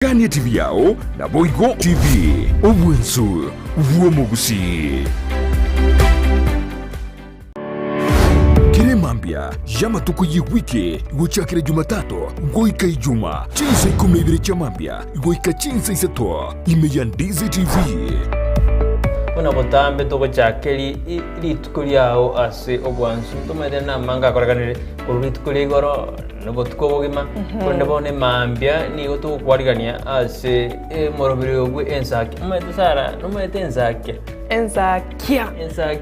Kanye TV yao na Boigo TV obwensu uwomugusi Kiremambia yamatuko yiwike guchakira Jumatatu goika Ijuma chinsa 12 cha mambia goika chinsa isato imeya Ndizi TV Kuna botambe toko chakeli ilitukuli yao ase obwansu tumede na manga koraganire uritukuli goro nubo tukobogima konde bone mambia ni goto kwarigania ase morobiri ogwe ensaki umete sara numete ensaki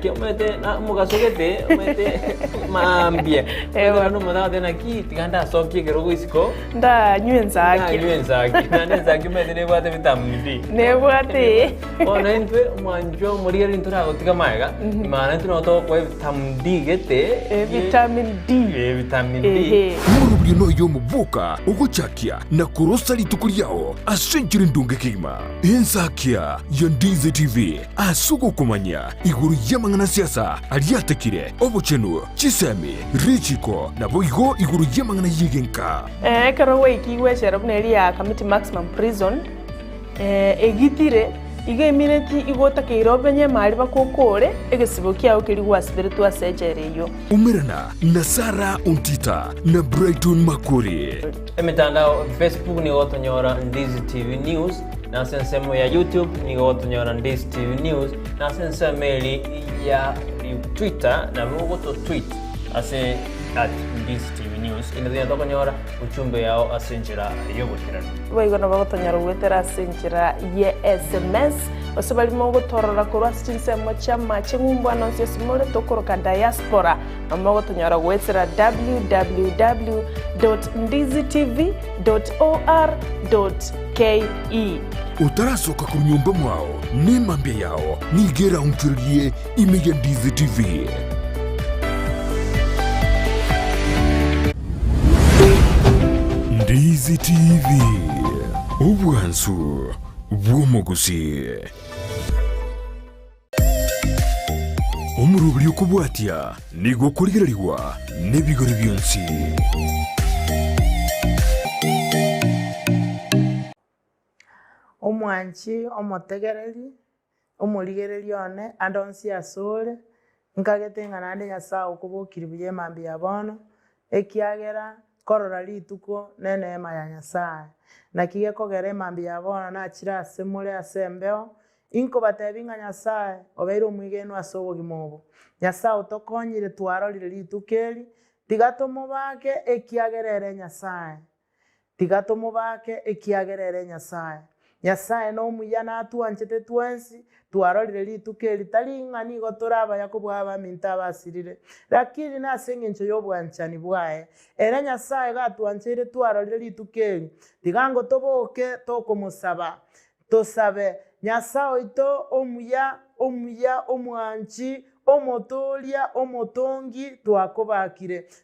umete na mugasogete umete mambia ewa no mada de na ki tiganda soki gero isiko nda nyenzaki na nenzaki umete ne bwate vitamini ne bwate ona entwe manjo moriya lintura gotika maiga imana tuno to ko vitamin D gete vitamin D Murubiri no yo mu Boka uguchakia na kurosa litukuli yao asenchiri ndunge kima ensakia ya Ndizi TV asugo kumanya iguru yamangana siasa aliatakire obochenu chisemi richiko na Boigo iguru yamangana yigenka karo weki weshera buneri ya committee maximum prison egitire iga imineti igota keirobenye mari bakokore egesibo kiao kiri gwa spiritu asejereyo umirana na Sara Untita na Brighton Makuri emitandao Facebook ni gotonyora Ndizi TV News na sensemo ya YouTube ni gotonyora Ndizi TV News na sensemo ya Twitter na goto tweet ase @Ndizi TV News ina gotonyora uchumbe yao asenjira yobokirana boigo na bagotonyora gwetera asenjira ye SMS osabali mo gotorora korwa sinsemo chama chengumbwana nsesimole tokoroka diaspora amagotonyora gwetera www.ndizitv.or.ke utarasoka ku nyumba mwao ni mambia yao nigera unkiriye imeya Ndizi TV Ndizi TV obwansu bwomugusi omurubiri okubwatia nigo kurigererwa nebigori byonsi omwanchi omotegereri omurigereri one andonsi asore nkagete ng'anande Nyasae okobokiri buye mambi yabono ekiagera korora lituko neneema ya Nyasae na kige kogere mambi yabono na chira asemure asembeo inko batebinga Nyasae obeire omwigeno asobogimobo Nyasae otokonyire twarorire litukeri tigatomo bake ekiagerere Nyasae Nyasae no muyana atuanchete twensi twarorire litukeri talinga nigo toraba yakobwaba minta basirire lakini nasengencho yobwanchani bwae era Nyasae gatuanchire twarorire litukeri tigango toboke tokomusaba tosabe Nyasae ito omuya omwanchi omotoria omotongi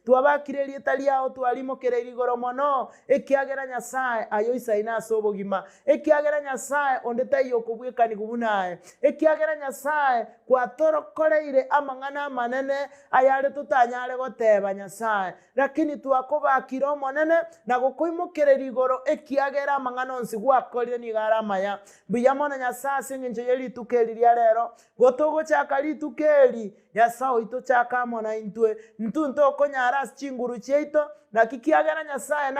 twabakire lieta liao twalimokere igoro mono ekiagera Nyasae ayo isaina asobogima ekiagera Nyasae ondeta yokobwekani kubunae ekiagera Nyasae kwatorokoreire amang'ana manene ayare tutanyare goteba Nyasae lakini twakobakire omonene na gokoimokere igoro ekiagera amang'ana onsi gwakorire nigara maya buyamona Nyasae sengenje yelitukeri lia rero gotogochaka litukeri Nyasae ito chaka mona intwe ntunto konyara chinguru cheito na kikiagera Nyasae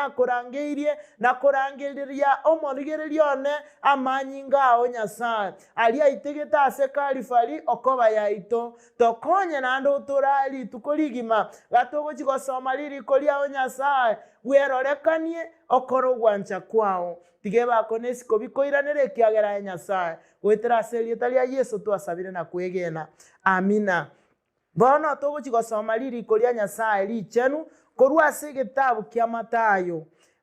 nakorangiria omorigererione amanyingao Nyasae alia itegeta ase kalifali okoba yaito tokonye nando turali tukoligima gatogo chigosoma liri kolia Nyasae werorekanie okoro gwancha kwao tige bakonesi kobikoiranere kiagera Nyasae gwetera serieta lia Yesu twasabire na kwegena amina bono togo chigosoma liri kolia Nyasae lichenu korwa ase gitabu kia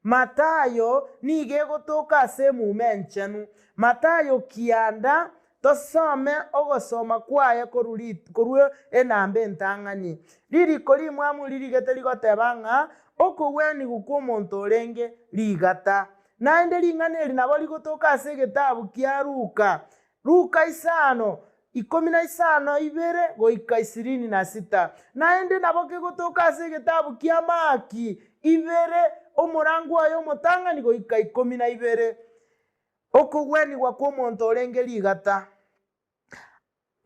Matayo nige gotoka ase mumenchenu Matayo kianda tosome ogosoma kwaye korwe enambe ntang'ani liri koli mwamu liri gete ligotebanga okogweni gukumonto orenge ligata naende ling'aneri nabo ligotoka ase gitabu kia Luka 15:2 goika 26 naende nabo kegotoka ase gitabu kia Maki 2 omurangu ayo motanga ni goika 12 okogwenigwa kwa omonto orenge rigata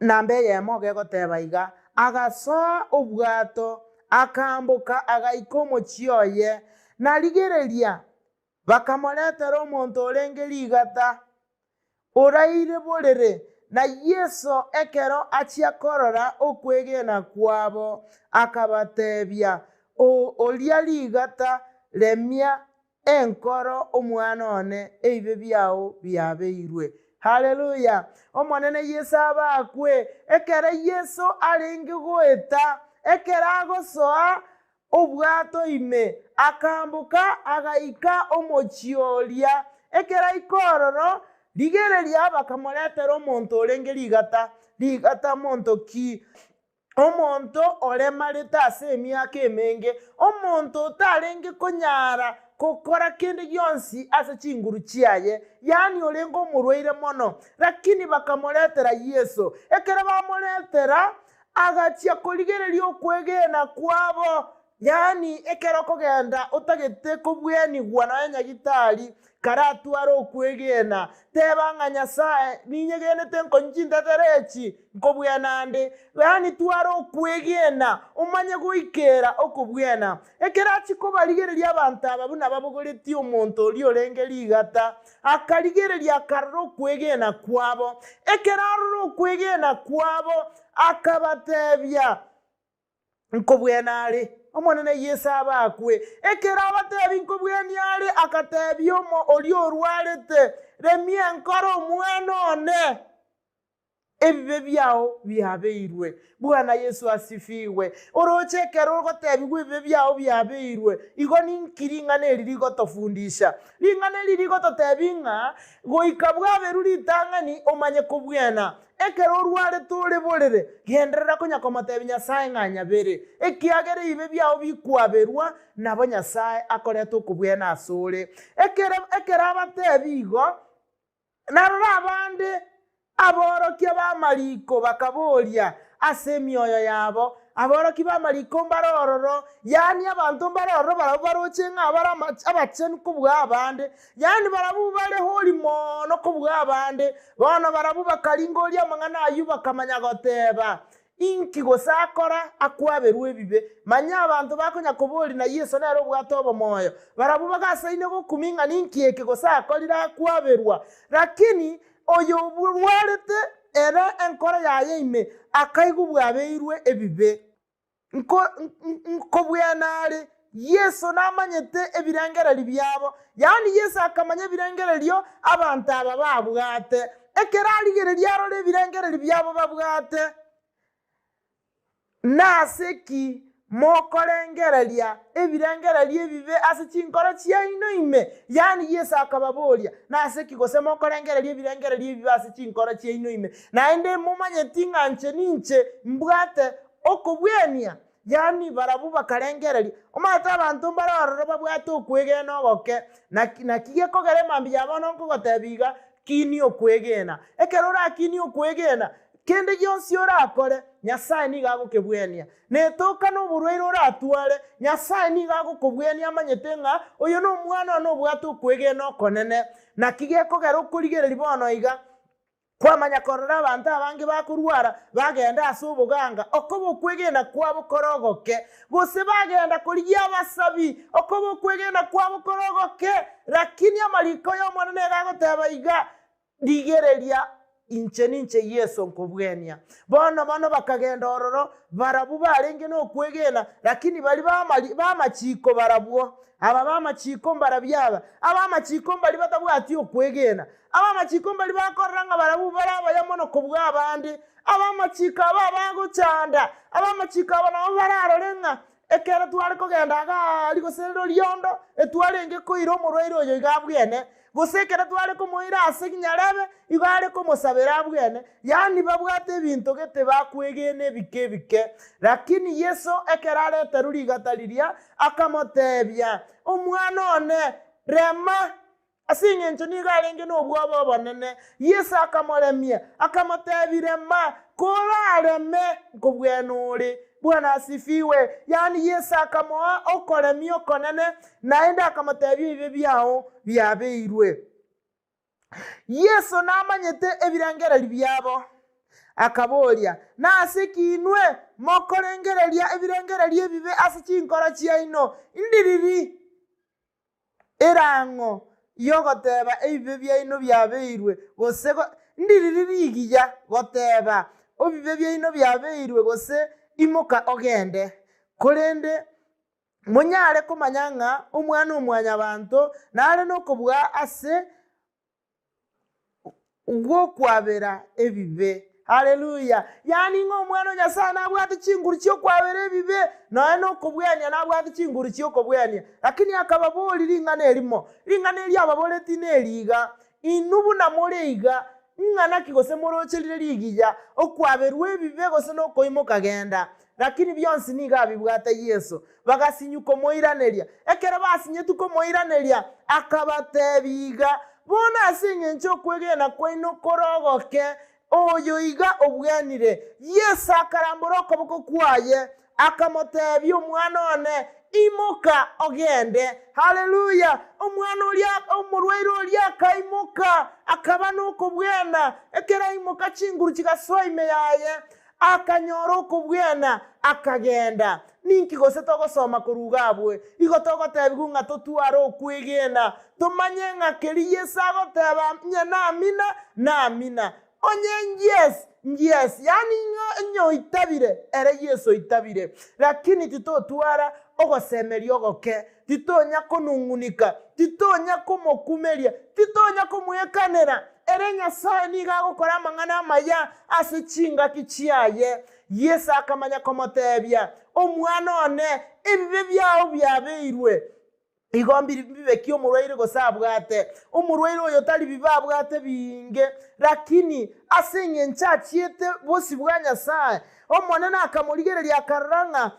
nambe yemo gegoteba iga agasoa obwato akambuka agaika omochie oye narigereria bakamoretera omonto orenge rigata oraire borere na Yesu ekero achia korora okwegena kwabo akabatebia oria rigata remia enkoro omwana one eibe biao biabeirwe. Haleluya. Omonene Yesu abakwe ekero Yesu arenge goeta ekero agosoa obwato ime akambuka agaika omochioria ekero ikororo rigereria bakamoretera omonto orenge rigata monto ki omonto oremarete ase emiaka emenge omonto otarenge konyara kokora kende gionsi ase chinguru chiaye yani orengo omorwaire mono lakini bakamoretera Yesu ekero bamoretera agachia korigereria okwegena kwabo yani ekero kogenda otagete kobwenigwa na nyagitari karatwara okwegena tebanga Nyasae ninyegenete nkonjindaterechi nkobwenande yani twara okwegena omanye goikera okobwena ekera chikobarigereria abantu ababuna babogoreti omonto ori orenge rigata akarigereria karro okwegena kwabo ekera arro okwegena kwabo akabatebia nkobwenare omonene Yesu abakwe ekera abatebi nkobweniare akatebia omo ori orwarete remia nkoro omwana one ebibe biao biabeirwe. Bwana Yesu asifiwe. Orochekero gotebigwe ebibe biao biabeirwe igo ninkiringana eririgo tofundisha ringana eririgo totebinga goikabwa berulitangani omanye kobwena ekero orware tore borere genderera konyakomotebi Nyasae ng'anyabere ekiagere ibe biao bikwaberwa nabo Nyasae akoreta okobwena asore ekero abatebi igo narora abande aborokia bamariko bakaboria ase emioyo yabo aborokia bamariko mbarororo yani abantu mbarororo barabaroche ng'abara abachenu kobwa abande yani barabu bare holi mono kobwa abande bono barabu bakaringoria amang'ana ayu bakamanya goteba inki gosakora akwaberwa ebibe manya abantu bakonya kobori na Yesu nero obwato obomoyo barabu bagasaine gokuminga ninki eke gosakorira akwaberwa lakini oyo burwarete era enkora yaye ime akaigu bwabeirwe ebibe nkobwenare Yesu namanyete ebirengereri byabo yani Yesu akamanya ebirengererio abantu aba babwate ekera arigereria arore ebirengereri byabo babwate naseki mokorengereria ebirengereria ebibe ase chinkoro chiaino ime yani Yesu akababoria naseki gose mokorengereria ebirengereria ebibe ase chinkoro chiaino ime naende mumanyeti ng'anche ninche mbwate okobwenia yani barabu bakarengereria omata abantu mbarororo babwate okwegena ogoke nakige kogere mambi yabo nonkogotebiga kini okwegena ekero orakini okwegena kende gionsi orakore Nyasae niga agokebwenia netoka noborwaire oratware Nyasae niga agokobwenia amanyete ng'a oyo no omwana no obwate okwegena okonene nakige kogera okorigereria bono iga kwamanya korora abantu abange bakorwara bagenda ase oboganga okoba okwegena kwabo korogoke gose bagenda korigia abasabi okoba okwegena kwabo korogoke lakini amariko y'omonene gagoteba iga rigereria inche ninche Yesu nkobwenia bono bakagenda ororo barabu barenge no kwegena lakini bali bamachiko barabwo aba bamachiko mbarabyaba abamachiko mbali batabwati okwegena abamachiko mbali bakoranga barabu baraba yamono kobwa abandi abamachika bagochanda abamachika bana bararorenga ekera twari kogenda ali goserero lyondo etwarenge koiro omorwaire oyo igabwene gosekera twari komoira ase kinyarebe igare komosabera bwene yani babwate ebinto gete bakwegene bike lakini Yesu ekera arete rurigatariria akamotebia omwana one rema asingencho nigarenge nobwabo bonene Yesu akamoremia akamotebirema korareme nkobwenuri. Bwana asifiwe. Yani Yesu akamoa okoremia okonene naende akamotebia ibe byao byabeirwe. Yesu namanyete ebirengereri byabo akaboria nase kinwe mokorengereria ebirengereri ebibe ase chinkoro chiaino ndiriri erango yogoteba ebibe byaino byabeirwe gose ndiriri bigiya goteba obibe byaino byabeirwe gose imoka ogende korende munyare kumanyanga omwana omwanya bantu nare nokobwa ase ugo kwabera ebibe. Haleluya. Yani ngo mwana Nyasaye nabwate chinguru cyo kwabera ebibe naye nokobwania nabwate chinguru cyo kobwania lakini akababoli lingana elimo lingana eli ababoleti neliga inubu na moleiga ngana kigose morocherire ligiya okwaberwa ebibe gose nokoimo kagenda lakini byonsi niga bibwata Yesu bagasinyuko moiraneria ekere basinyetuko moiraneria akabatebiga bona asinye ncho kwegena kwaino korogoke oyo iga obwanire Yesu akarambura okoboko kwaye akamotebya omwana one imoka ogende. Haleluya. Omwana olya omurwaire olya akaimoka akaba nokobwena ekera imoka chinguru chigasoime yaye akanyora okobwena akagenda ninki gose togosoma kurugabwe igo togotebwa nga totwara okwegena tomanye nga keri Yesu agoteba na amina onye yes yani nyo itabire ere Yesu itabire lakini titotwara ogosemeri ogoke titonya konungunika titonya komokumeria titonya komwekanera ere Nyasaye niga gukora amang'ana amaya ase chinga kichiaye Yesu akamanya komotebya omwana one ebibe byao byabeirwe igombi bibeki omurwaire gosabwate omurwaire oyo tali bibabwate binge lakini asenye nchachiete bosi bwa Nyasaye omwana akamurigereria akaranga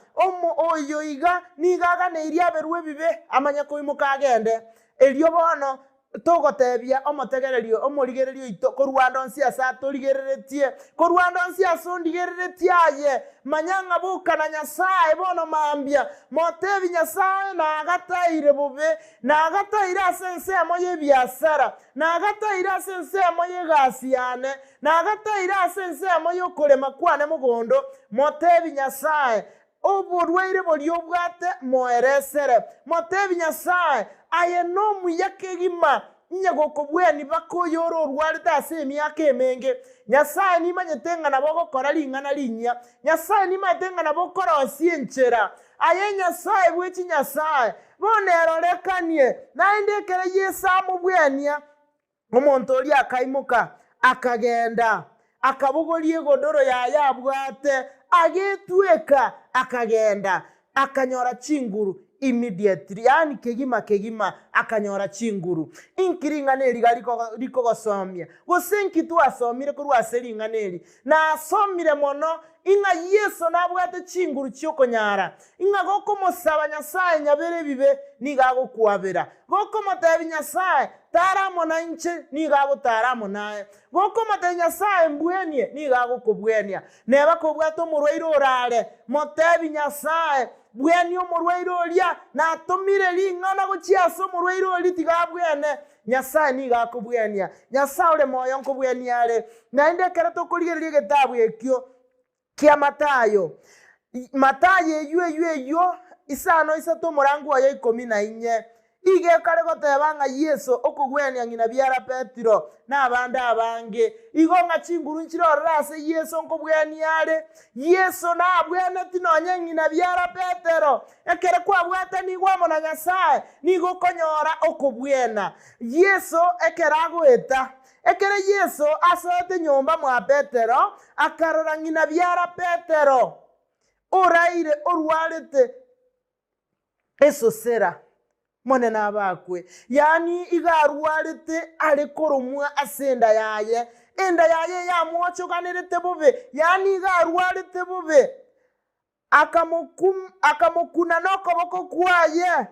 oyo iga nigaga neiria berwe bibe amanya koimuka agende elio bono togotebia omotegererio omorigererio ito korwando nsiasa torigereretie korwando nsiasa ondigereretie aye manyanga Boka na Nyasaye bono mambia motebi Nyasaye na agataire bube na agataire asense amoye biasara na agataire asense amoye gasiane na agataire asense amoye okorema kwane mugondo motebi Nyasaye oborwaire boriobwate moeresere motebi Nyasaye aye no muyakegima nyagokobweni bakoyoro orwarite ase emyaka emenge Nyasaye nimanyetenga nabo gokora lingana linya Nyasaye nimanyetenga nabo gokora osienchera aye Nyasaye bwechi Nyasaye bonerorekanie naendekere Yesu amubwenia omonto oli akaimuka akagenda akabogorie godoro yayabwate agetweka akagenda akanyora chinguru immediately yani kegima akanyora chinguru inkiringaneri liko gosomia gosenki tu asomire kurwa seringaneri na asomire mono inga Yesu nabwate chinguru cyokonyara inga goko mosaba Nyasaye nyabere bibe nigago kuabera goko motabi Nyasaye taramo na inche nigago taramo naye goko motabi Nyasaye mbwenie nigago kubwenia neba kubwato murwaire orare motabi Nyasaye bweni omurwaire oria na tomire lingana gochiaso omurwaire ori tigabwene Nyasaye nigakubwenia Nyasaye ole moyo nkubwenia ale naende kera tokorigereria getabu ekio kia Matayo eyo isano isato murangu wa 14 ige kare goteba nga Yesu okugwenia ngina byara Petero na abanda abange igo nga chinguru nchiro rase Yesu nkubwenia ale Yesu na abwene tinonye ngina byara Petero ekere kwa bwata ni gwamo na Nyasaye nigo konyora okubwena Yesu ekere agweta ekere Yesu asote nyomba mwa Petero akarora ngina byara Petero oraire orwarete eso sera mone nabakwe yani igarwarete arekoromwa asenda yaye enda yaye yamwochokanirete bobe yani igarwarete bobe akamokuna nokoboko kwaye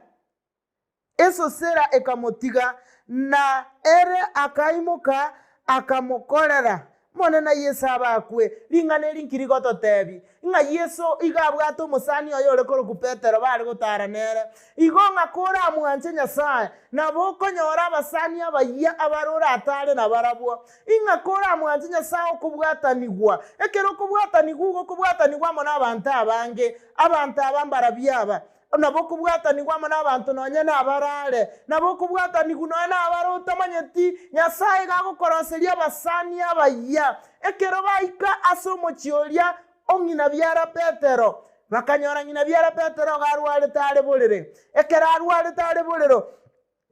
eso sera ekamotiga na ere akaimuka akamokorera mona na Yesu abakwe lingane linkiri gototebi nga Yesu igabwato musani oyore koro ku Petero bari gotara nere igonga kora amwanje Nyasaye nabo konyora abasani abaya abarora atare na barabwo inga kora amwanje Nyasaye okubwatanigwa ekero kubwatanigwa mona abantu abange abantu abambara byaba nabo kubwatanigwa mona abantu nonye nabarare nabo kubwatanigwa nonye nabarota manyeti Nyasaye gagokoroseria abasani abaya ekero baika asomo chioria ongina byara Petero bakanyora ngina byara Petero garwale tare bolere ekera arwale tare bolero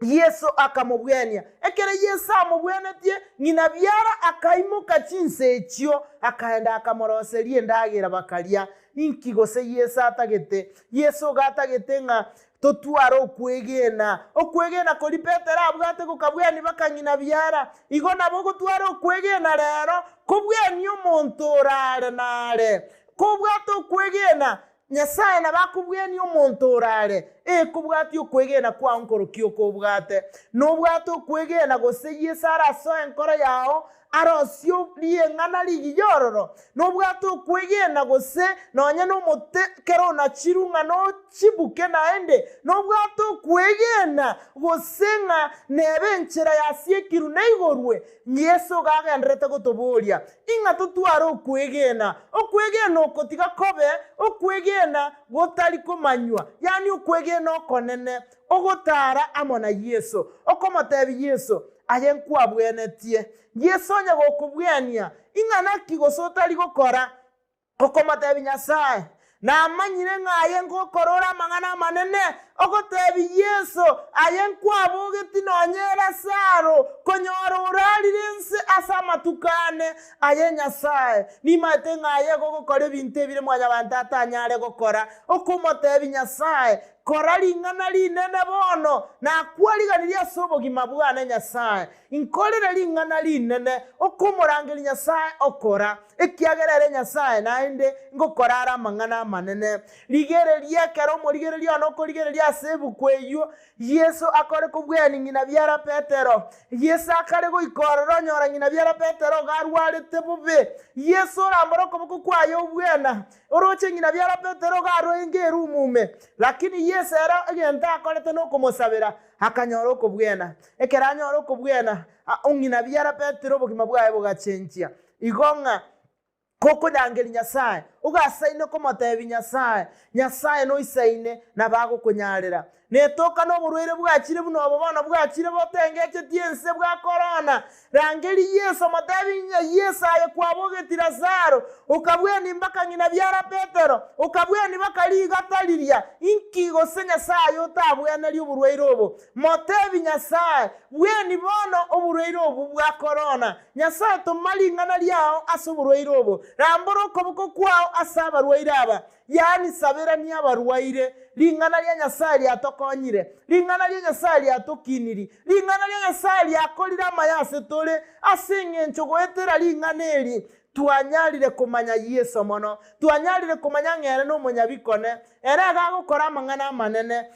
Yesu akamubwenia ekere Yesu amubwenetie ngina byara akaimuka chinse ekyo akaenda akamoroserie ndagira bakaria inkigose Yesu atagete Yesu gatagete nga totwara okwegena kuri Petero abwate kukabweni bakangina byara igo nabo gutwara okwegena rero kubweni umuntu orare nare kubwate okwegena Nyasaye nabakubweni umuntu orare kubwate okwegena kwa nkoroki okobwate nobwate okwegena gose Yesu araso enkoro yao arosio liengana ligiyororo nobwate okwegena gose nonye nomote kero na chirunga no chibuke naende nobwate okwegena gose nga nebenchera yasiekiru neigorwe Yesu gagendrete gotoboria inga tutwara okwegena okotiga kobe okwegena gotari komanywa yani okwegena okonene ogotara amona Yesu okomotebi Yesu ayenkwa bwenetie Yesu nya gokubwenia ingana kigosota ligokora okomotebi Nyasaye na amanyire ngaye ngokorora mangana manene ogotebi Yesu ayenkwa bogeti nonyera saro konyora uralirense asamatukane aye Nyasaye ni mate ngaye gokora binte bire mwanya bantata anyare gokora okomotebi Nyasaye korali ngana linene bono na kwaliganiria sobogima bwana Nyasaye inkolera lingana linene okumurangiri Nyasaye okora ekiagerere Nyasaye naende ngokorara mangana manene ligereria kero murigereria no korigereria sebu kweyo Yesu akore kubweni ngina byara Petero Yesu akare goikororo nyora ngina byara Petero garwarete bube Yesu ramboroko bukwayo ubwena oroche ngina byara Petero garo engeru mume lakini Yesu era agenda akorete no kumosabira akanyora okubwena ekeranyora okubwena ungina byara Petero bugima bwaye bugachenjia igonga koko nyangeli Nyasaye ugasaine komotebi Nyasaye no isaine nabago kunyarira netoka no burwere bwakire buno abana bwakire botengeke tiense bwa corona rangeli Yesu motebi Yesu aye kwabogeti Lazaro ukabweni imbaka ngina byara Petero ukabweni bakaliga taliria inkigo se Nyasaye utabwena li burwere obo motebi Nyasaye bweni bono oburwere obo bwa corona Nyasaye tomalingana lyao asuburwere obo ramboro kobuko kwao asaba ruwairaba yani sabera ni abarwaire lingana lya Nyasaye atokonyire lingana lya Nyasaye atokiniri lingana lya Nyasaye akolira mayase tole asinge nchogoetera linganeri tuanyalire kumanya Yesu mono tuanyalire kumanya ngere no munyabikone era gagukora mangana manene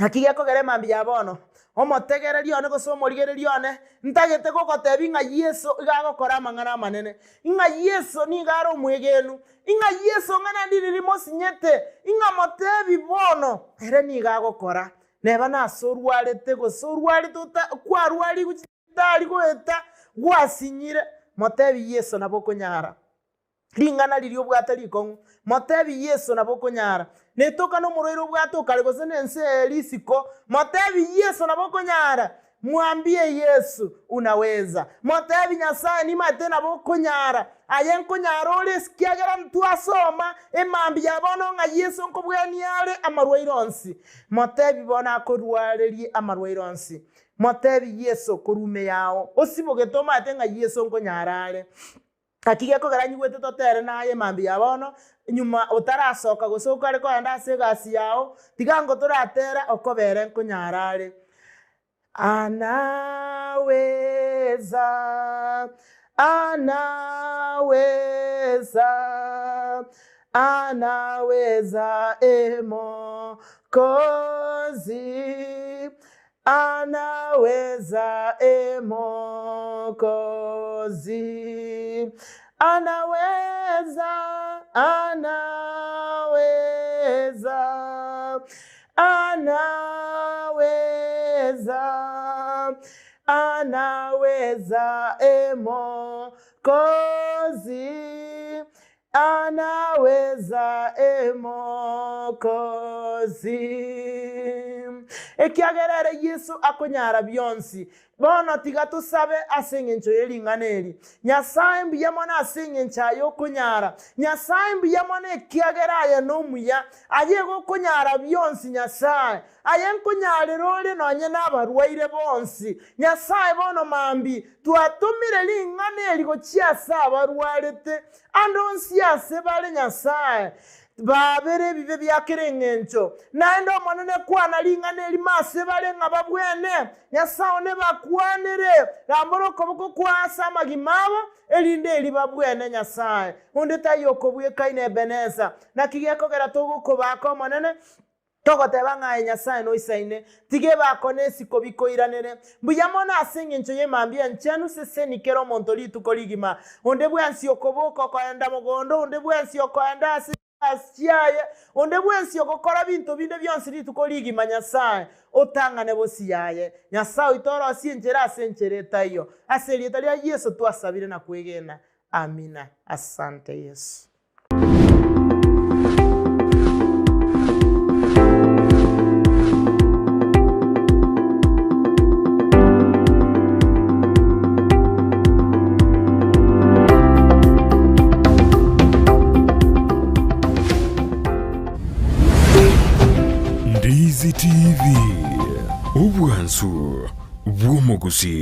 hakiya kogere mambi yabono omotegereri one gosomo rigereri one ntagete gokotebi nga Yesu igagokora mangana manene inga Yesu ni garo mwegenu inga Yesu ngana ndirimo sinyete inga motebi bono ere ni gagokora neba nasorwalete gosorwali tota kwarwali gutari goeta gwasinyire motebi Yesu naboko nyara lingana lirio bwatari kongu motebi Yesu naboko nyara netoka no murero bwato kaligose nense risiko motebi Yesu naboko nyara mwambie Yesu unaweza motebi Nyasaye ni matena boko nyara ayenko nyara ole skiagera mtu asoma emambi yabono nga Yesu nkobweni yale amarwaironsi motebi bona akorwarerie amarwaironsi motebi Yesu korume yao osibogetoma atenga Yesu nkonyarare akiye ko garanyi wete totere naye mambi yabono nyuma utarasoka gusoka ariko andase gasi yao tigango turatera okobere nkunyarare anaweza emo kozi anaweza emo kozi Mwokozi. Anaweza, anaweza, anaweza, anaweza, Mwokozi. Anaweza, Mwokozi. Ekiagerere Yesu akonyara byonsi. Bono tiga tusabe asengencho yelinganeri. Nyasae mbiyamona asengencha yo kunyara. Nyasae mbiyamona ekiageraye nomuya. Aye go kunyara byonsi Nyasae. Aye nkunyare role nonye nabarwaire bonsi. Nyasae bono mambi twatumire linganeri go chiasa abarwarete. Andonsi ase bale Nyasae. Babere bibe byakerengencho naendo monene kwana linganeri mase bale ngababwene Nyasae ne bakwanere ramboro koboko kwasa magimabo elinde eli babwene Nyasae unde tayoko bweka ine beneza nakigeko gera toguko bako monene togoteba ngaye Nyasae no isaine tige bakonesi kobiko iranere mbuyamona asengencho yemambia nchanu seseni kero montoli tukoligima unde bwansi okoboko kwenda mugondo unde bwansi okwenda asiaye onde bwensi okokora bintu binde byonsi litukoligi Nyasae otangane bosiyaye Nyasae itoro asienjera asenchereta iyo aselieta lya Yesu twasabire na kwegena amina asante Yesu. Ndizi TV Ubwansu bw'omugusi.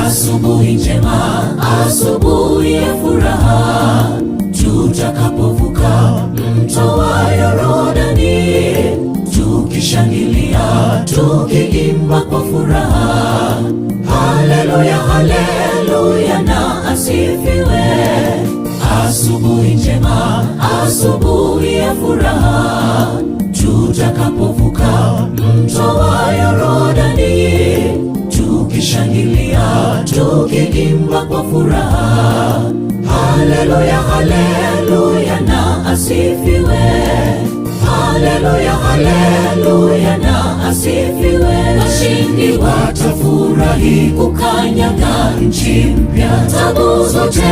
Asubuhi njema, asubuhi ya furaha, tutakapovuka mto wa Yordani, tukishangilia, tukiimba kwa furaha. Haleluya, haleluya na asifiwe. Asubuhi njema, asubuhi ya furaha, tutakapovuka mto wa Yordani, tukishangilia, tukiimba kwa furaha. Haleluya, haleluya na asifiwe. Haleluya, haleluya na asifiwe. Washindi watafurahi kukanyaga nchi mpya. Tabu zote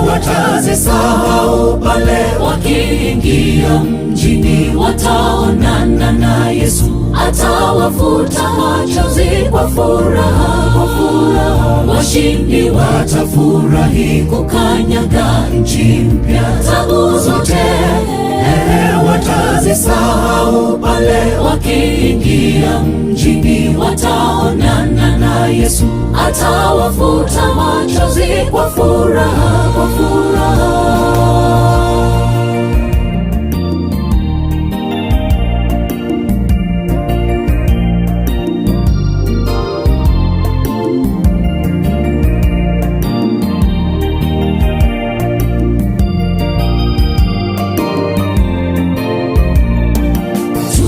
watazisahau pale wakiingia mjini. Wataonana na Yesu, atawafuta machozi kwa furaha, kwa furaha. Washindi watafurahi kukanyaga nchi mpya. Tabu zote watazisahau pale wakiingia mjini. Wataonana na Yesu, atawafuta machozi kwa furaha, kwa furaha.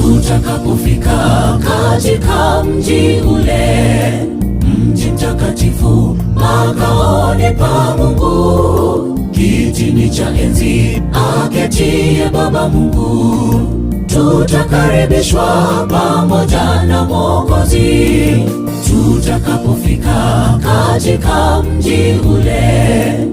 Tutakapofika katika mji ule, mji mtakatifu, makaoni pa Mungu, kitini cha enzi aketie Baba Mungu, tutakaribishwa pamoja na Mwokozi. Tutakapofika katika mji ule,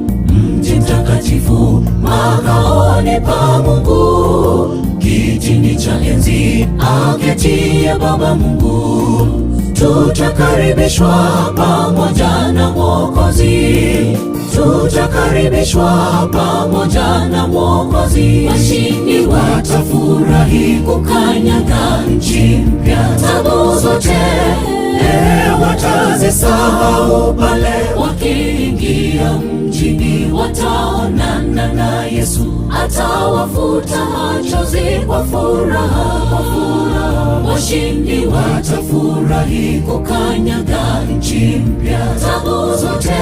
mji mtakatifu, makaoni pa Mungu, kitini cha enzi aketie Baba Mungu, tutakaribishwa pamoja na Mwokozi. Tutakaribishwa pamoja na Mwokozi. Washindi watafurahi kukanyaga nchi mpya. Tabu zote watazisahau pale wakiingia mjini. Wataonana na Yesu, atawafuta machozi kwa furaha, kwa furaha. washindi watafurahi kukanyaga nchi mpya. Tabu zote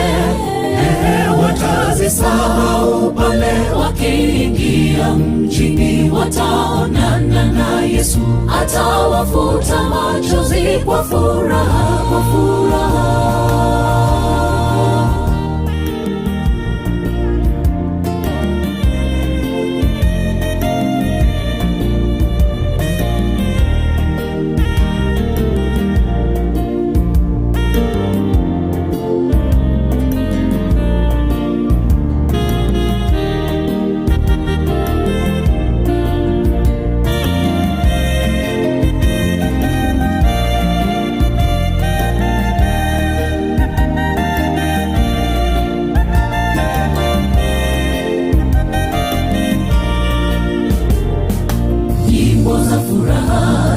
watazisahau pale wakiingia mjini, wataonana na Yesu, atawafuta machozi kwa furaha, kwa furaha.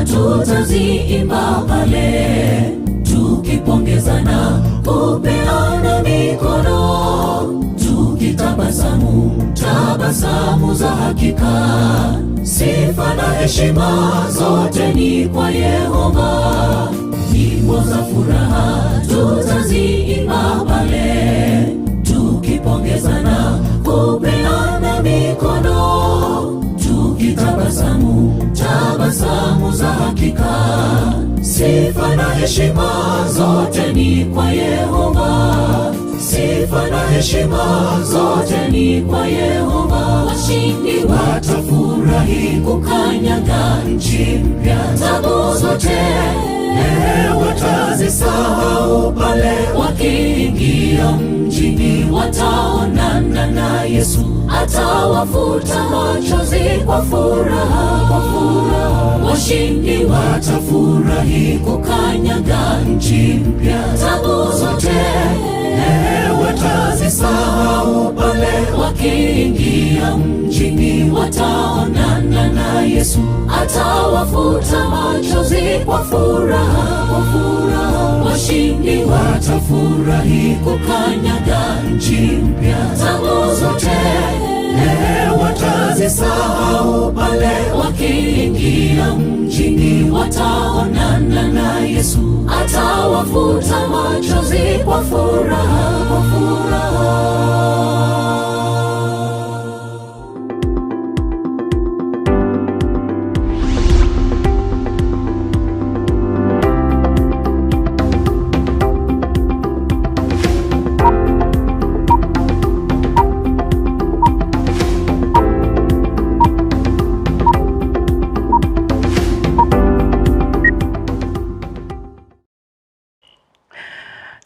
Tutaziimba pale tukipongezana, kupeana mikono, tukitabasamu tabasamu za hakika. Sifa na heshima zote ni kwa Yehova. Nyimbo za furaha tutaziimba pale tukipongezana, kupeana mikono, tukitabasamu tabasamu za hakika. Sifa na heshima zote ni kwa Yehova. Sifa na heshima zote ni kwa Yehova. Washindi watafurahi kukanyaga nchi mpya. Tabu zote watazisahau pale wakiingia mjini, wataonana na Yesu, atawafuta machozi kwa furaha, kwa furaha. Washindi watafurahi kukanyaga nchi mpya. Tabu zote watazisahau pale wakiingia mjini, wataonana na Yesu, atawafuta machozi kwa furaha, kwa furaha. Washindi watafurahi kukanyaga nchi mpya. Tabu zote watazisahau pale wakiingia mjini, wataonana na Yesu, atawafuta machozi kwa furaha, kwa furaha.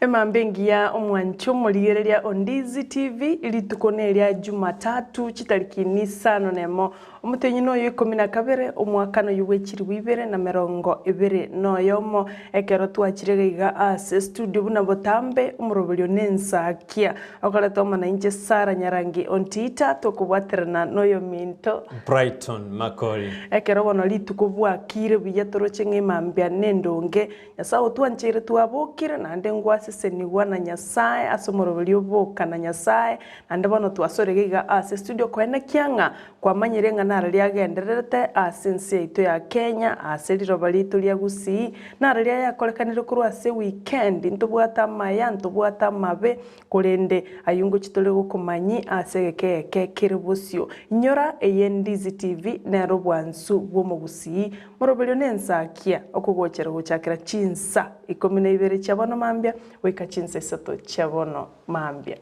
Emambengi ya omwancho muligereria Ndizi TV ilitukoneria Jumatatu chitariki 5 nemo omutenyi noyo 12 omwaka no yuwechiri 2020 noyomo ekero twachirega ase studio buna botambe omurobelio nensakia okoreta omana inche Sara Nyarangi ontita tokubwaterana noyo minto Brighton Makori ekero bono litukubwakire biyatoroche ng'emambia nendonge Nyasae otwanchire twabokire nande ngwaseseniwa na Nyasae asomorobelio Boka na Nyasae nande bono twasoregega ase studio kwena kianga kwa manyire ng'ana liagendererete ase nsi yaito ya Kenya ase liroba litu lia Gusii nara lia yakorekanire korwa ase weekend ntobwata maya ntobwata mabe korende ayungo chitole gokomanyi ase gekeke kiribusio inyora Ndizi TV nero bwansu bwo Gusii morobelio nensakia okugochera gochakira chinsa 12 chabono mambia weka chinsa 3 chabono mambia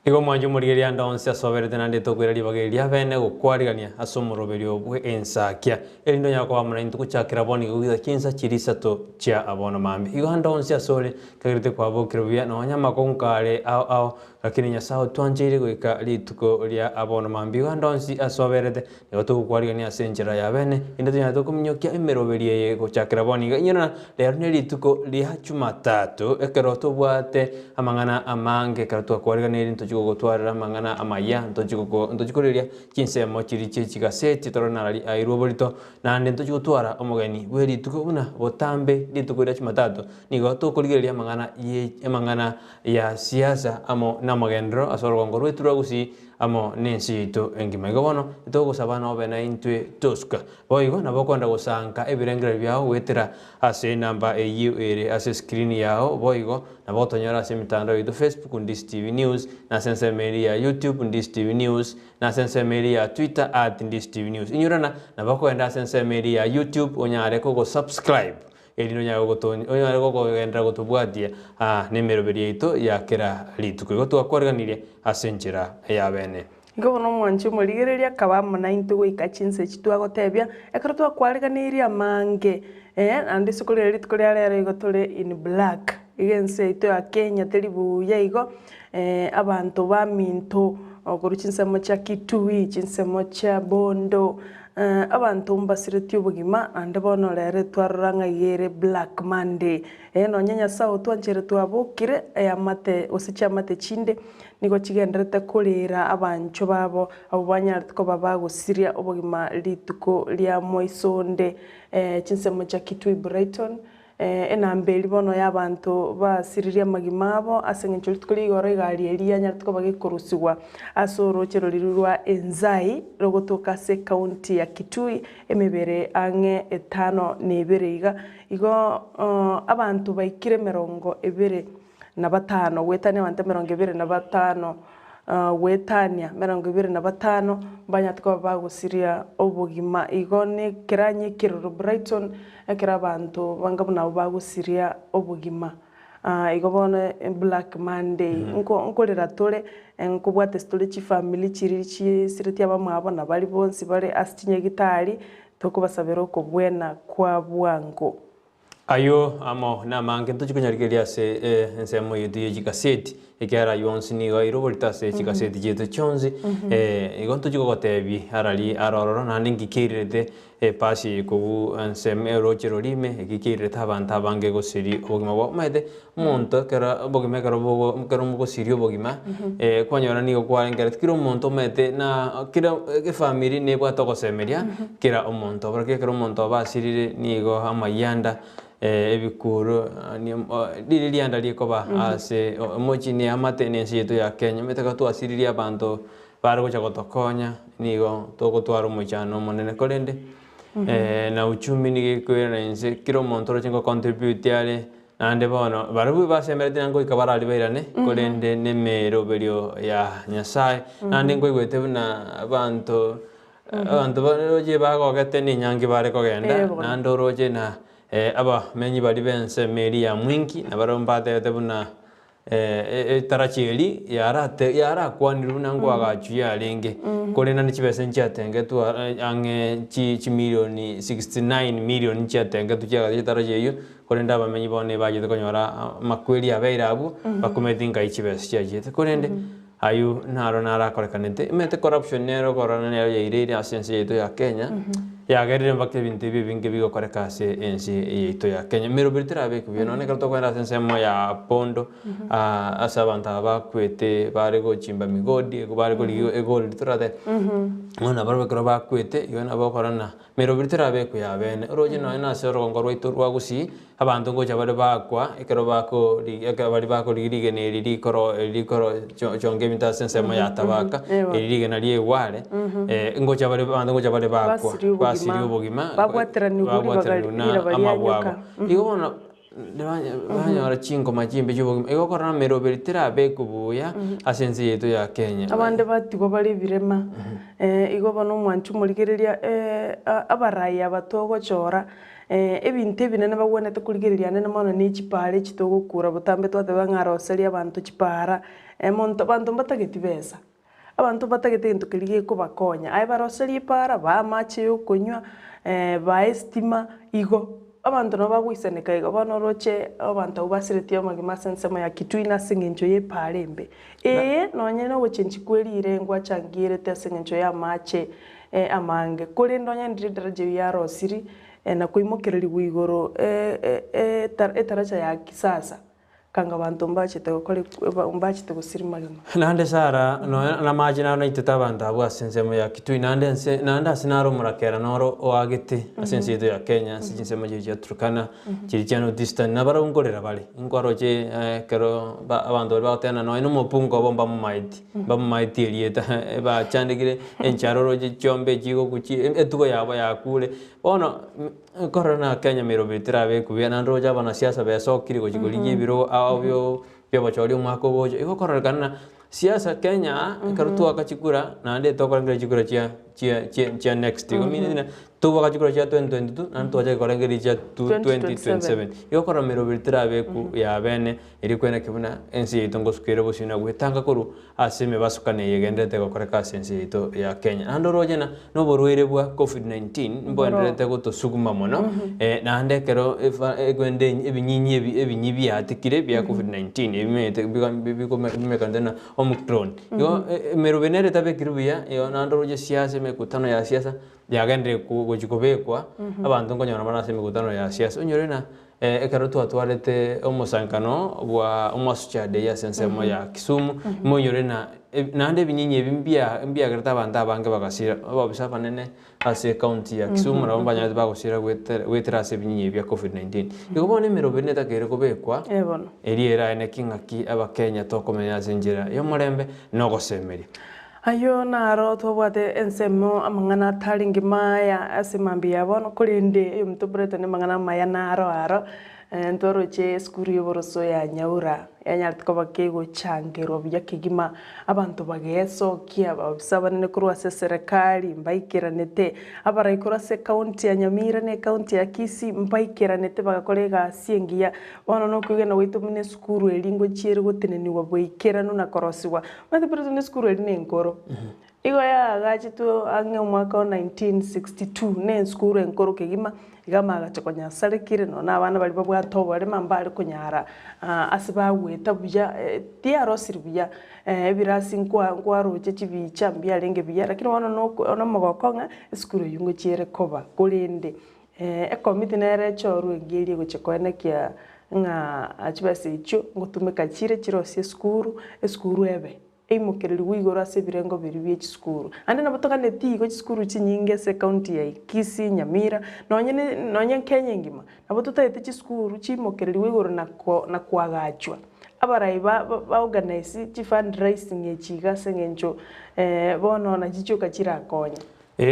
Igo mwanju murigeria ndonse asoberete nande tokwira libageria bene gukwarigania asomoroberio bwe ensakia elindo nyako amuna intu kuchakira boni gugida kinsa chirisato cha abono mambi igo ndonse asore kagirite kwa bokiro bya no nyama konkare ao lakini Nyasae twanjire gwika lituko lia abono mambi igo ndonse asoberete nigo tukwarigania senjera ya bene indu nyato kumnyokia emeroberie ye kuchakira boni igo nyona lero ne lituko lia Jumatatu ekero tobwate amangana amange karo tukwarigania into gutwarira mangana amaya ntochikoreria kinsemo chiri chigaseti toronari airoborito nande ntochigutwara omugeni bweri tukubuna botambe lituko ria Jumatatu nigo tukurigeria mangana ya siasa amo na amagendro asoro ngoro itura gusi amo nensi ito engima gobono ito gusabana obena intwe toska boigo nabo konda gusanka ebirengere byao wetera ase namba eyu ere ase screen yao boigo nabo tonyora ase mitandao ito Facebook Ndizi TV News na sense media YouTube Ndizi TV News na sense media Twitter @Ndizi TV News inyurana nabo kwenda sense media YouTube onyare ko subscribe elino nyago gotonyi onyare ko genda gotubwatia nemero berieito yakera lituko gotwakwarganirie asenjira ya bene ngobono mwanchi murigereria kabamo na into goika chinse chitwa gotebia ekero twakwarganirie amange andi sukuri lituko lya igotore in black igense ito ya Kenya teribu yaigo abantu ba minto oguru chinsemo cha Kitui chinsemo cha Bondo abantu mbasireti ubugima ande bono rere twaranga yere Black Monday no Nyasae twanchere twabukire amate osicha mate chinde niko chigenderete kulira abancho babo abo banyartiko babagusiria ubugima lituko lya moisonde chinsemo cha Kitui Brighton enambeli bono y'abantu basiriria magimabo asengencho litukuli igoro igari eria nyartuko bagikurusigwa asoro cheroriri rwa Enzai rogotoka se county ya Kitui emebere ange 5 igo abantu baikire 25 wetane abantu 25 wetania 25 banyatko bagusiria obugima igone kiranye kiroro Brighton ekira abantu bangabuna bagusiria obugima igobone Black Monday nkolera tole nkubwate story chi family chiri siriti abamwabo na bali bonsi bali astinye gitari tokubasabira ko bwena kwa bwango ayo amo na mange tuchikunyarigeria se ensemo yidi jikaseti ekera yonsi ni gairo volta se jikaseti jeto chonzi igonto jikogotebi arali arororo na ningikirete pasi ko enseme rochero lime ekikirete abantu abange gosiri obugima bwo maide monto kera obugima kera mugo siri obugima kwanyora ni okwarengera kiro monto mete na kira ke family ne bwa tokosemeria kira omonto porque kira omonto basirire nigo amayanda ebikuru ni lianda likoba ase mochi ni amatenensi yetu ya Kenya metaka tu asiriria abantu baro cha gotokonya nigo toko twaro mochano monene kolende na uchumi ni kwera nse kiro montoro chingo contribute yale ande bono barabu basemerete nango ikabara liberane kolende nemero berio ya Nyasae ande ngo igwete na abantu baroje bagogete ni nyangi bare kogenda nando roje na aba menyi bali bense meri ya mwinki na baromba tebuna taracheli yara kwaniru nango agachuya lenge kolena ni chibese nchatenge tu ange chi milioni 69 million nchatenge tu chaga taracheyo kolenda bamenyi bone baje konyora makweli abeirabu bakumetinga ichibese chajete kolende ayu nara korekanete mete corruption nero corona nero yaire asense yetu ya Kenya ya gerire mbake bintu binge bigo korekase ensi yetu ya Kenya mero bitira be kubyo none kato kwenda asense mo ya pondo asabanta bakwete bare go chimba migodi go bare go liyo egol turade ona barbe kro bakwete yona bokorana mero bitira be ku ya bene roje no ina sero ngorwa iturwa gusi abantu ngo chabare bakwa ekero bako bari bako ligige ne likoro chonge minta sense mo ya tabaka ligige na liye wale ngo chabare abantu ngo chabare bakwa basiri ubugima bagwaterani uguri bagalira amabwabo igona banyora chingo majimbe cy'ubugima igokora mero beritira be kubuya asense yetu ya Kenya abande batigo bari birema igobona umwancu murigereria abaraya batogo chora ebintu ebinene bagwenete kurigereria nene mono ni chipare chitogukura butambe twateba ng'aroseri abantu chipara monto bantu batageti besa abantu batageti into kiriye kubakonya ai baroseri para ba mache yo kunywa ba estima igo abantu no bagwiseneka igo bono roche abantu ubasiretio magima sensemo ya Kitui na singenjo ye parembe nonye no gochenchi kwerire ngwa changire te singenjo ya mache amange kuri ndonye ndiraje ya rosiri na kuimukiriri wigoro etaracha ya kisasa kanga bantu mbachite gukora mbachite gusirimagama nande sara no na majina no iteta bantu abo asensemo ya kitui nande asinaro murakera noro oagete asense ya Kenya sinsemo je Turkana kiricano distant nabara ungorera bali ingoroje kero abantu batena no ino mupungo bomba mu maiti elieta ba chandegire encharoroje chombe jigo kuchi etugo yabo yakule ono corona Kenya mirobitira be kubya nanroja bana siasa besokiri go jigolije biro abyo bachori umwako boje iko korana siasa Kenya karutu akachikura nande tokora chikura chia next go minina tuwa kachikura chia 2022 nanto aje korangeri chia 2027 iko korana mirobitira be ku ya bene iri kwena kibuna ensi itongo sukire bosina gwetanga koru aseme basukane yegendete gokoreka sensi ito ya Kenya nando rojena no borwere bwa COVID-19 mbondrete goto suguma mono nande kero egwende ebinyinyi atikire bya COVID-19 ebimete bikomekandena omicron yo merobenere tabe kirubiya yo nando roje siasa mekutano ya siasa yagende kugikobekwa abantu ngonyana manase mekutano ya siasa onyorena ekarutu atwarete omusankano bwa omwasuchade ya sensemo ya Kisumu monyorena nande binyinyi bimbia garta banda bange bagasira babisa panene ase county ya Kisumu na banyate bagosira gwetera ase binyinyi bya COVID-19 igobone merobeneta kere kobekwa eriera ene kingaki abakenya tokomenya zinjira yo murembe no gosemeria ayo naro tobwate ensemo amangana taringi maya asimambi yabono kulinde mtubrete ne mangana maya naro ntoroche skuru yoboroso ya nyaura yanyartiko bakego changero byakigima abantu bageso kia babisabane kurwa se serikali mbaikiranete abarayikora se county ya Nyamira ne county ya Kisii mbaikiranete bagakorega siengia bono no kugena witumune skuru elingo chiere goteneni waboikirano na korosiwa mate president skuru eline nkoro igo ya gachitu ange mwaka 1962 ne skuru enkoro kigima igamaga chakonya sarekire no na abana bali babwato bali mambali kunyara asiba weta buya tiaro sirbiya ebirasi nkwaroche chibicha mbya lenge biya lakini wana no mogokonga skuru yungo chiere koba kulinde ekomiti nere choru engeli gochekwene kia nga achibase icho ngotumeka chire chirosie skuru ebe eimokereri wigora se birengo biri skuru ande nabotoka netigo skuru chinyinge se county ya Kisii Nyamira nonye Kenya ngima nabotoka eti skuru chimokereri wigora na kwagachwa abaraiba ba organize chi fundraising echiga sengencho bono na chicho kachira konya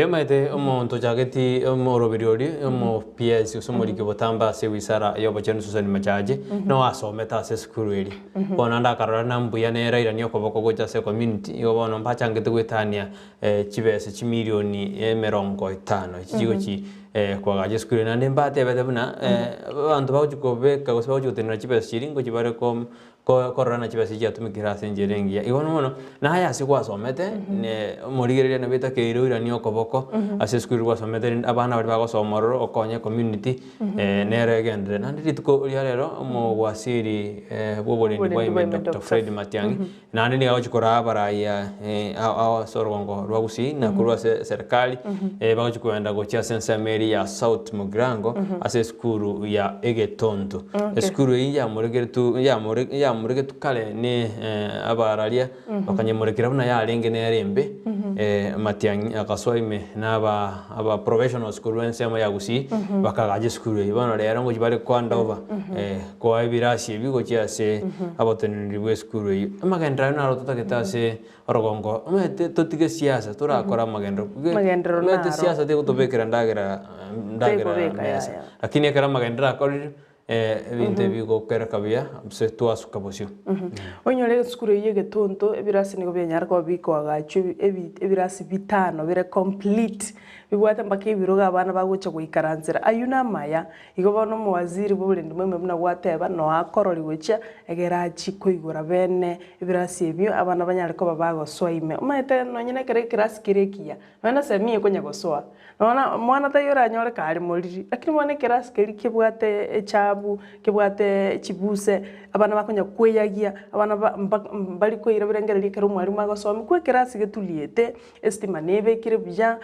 maite omonto jageti omorobiriori omo PS usomorike botamba se wisara yobochenu susani machaje no asometa se skuru eri bona ndakarora nambuya nera ira niyo koboko gocha se community yo bono mpachangete gwetania chibese chimilioni 50 chigo chi kwagaje skuru nande mbate bedebuna abantu bawujikobeka gosebawujutenera chibese chiringo chibare kom korana chibase chatumikira senjerengia igono mono na haya sikwasomete ne morigereria na beta keirura ni okoboko ase skuru kwasomete abana bari bagosomororo okonye community nere gendere nandi ritko rero mo wasiri boboleni bwa Dr. Fred Matiang'i nandi ni gachikora baraya sorongo rwagusi na kurwa serikali bagachikoenda gocha sensa meri ya South Mugrango ase skuru ya Egetondo skuru ya morigeretu ya murege tukale ne abaralia bakanyemurekera buna ya lenge ne rembe Matiang'i akaswaime aba professional school wensema ya gusi bakagaje school ibana rero ngo jibare kwanda over kwa ibirasi ibigo cyase aboteneri bwe school amagenda naro tutaketase orogongo mete totige siasa turakora amagendo mete siasa te kutobekera ndagera mesa lakini akara magenda akori ebinte bigo kera kabia se twasuka bosyo onyore skuru Egetondo ebirasi nigo byanyara ko biko agachu ebirasi bitano bire complete bibwata mbake ibiroga abana bagucha kuikaranzira ayuna maya igo bono mu waziri bobulindi mweme buna gwateba no akorori wecha egerachi koigura bene ebirasi ebyo abana banyara ko babago soime umete nonyene kere kirasi kirekia bana semie konya gosoa nona mwana tayora nyore kali moliri lakini mwana kirasi keri kibwate echabu kibwate chibuse abana bakonya kweyagia abana bali koira birengera likero mwarimu agasoma kwe kirasi getuliete estima nebe kire bya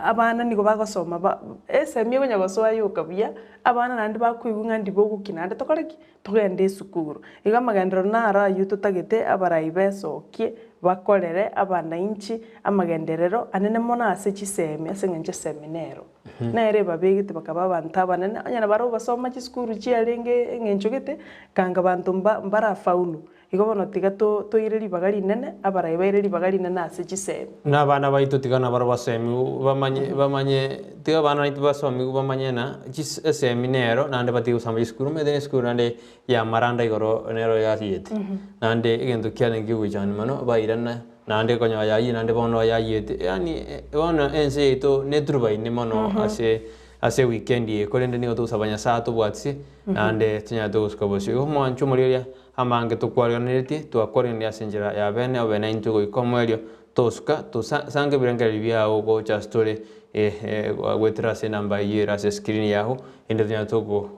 abana nigo bagosoma esemi gonya gosoa yuka buya abana nandi bakwigwa ndibo gukinande tokoreki tugende esukuru iga amagendero nara yuto tagete abarai besokie bakorere abana inchi amagenderero anene mona ase chisemi ase ngenche seminero nere babegete bakaba abantu abanene anyana baro basoma chisukuru chiarenge ngencho gete kanga bantu mbara faulu igo bono tiga to ireri bagari nene abarai baireri bagari nene ase chisemi na bana baito tigana baro basemi bamanye tiga bana itu basomi bamanye na seminero nande bati usama iskuru medene skuru nande ya maranda igoro nero ya yete nande igendo kyane giwijana mano bairana nande konya ya yi nande bono ya yete yani bono ense ito netrubai ni mano ase weekend ye kolende ni otu sabanya sa to bwatsi nande tinya to skobosi mo anchu moria amange to kwaraneti to akorenia senjera ya bene obena into go ikomelio toska to sange biranga libia ogo cha story wetra se namba yera se screen yaho ende tinya to go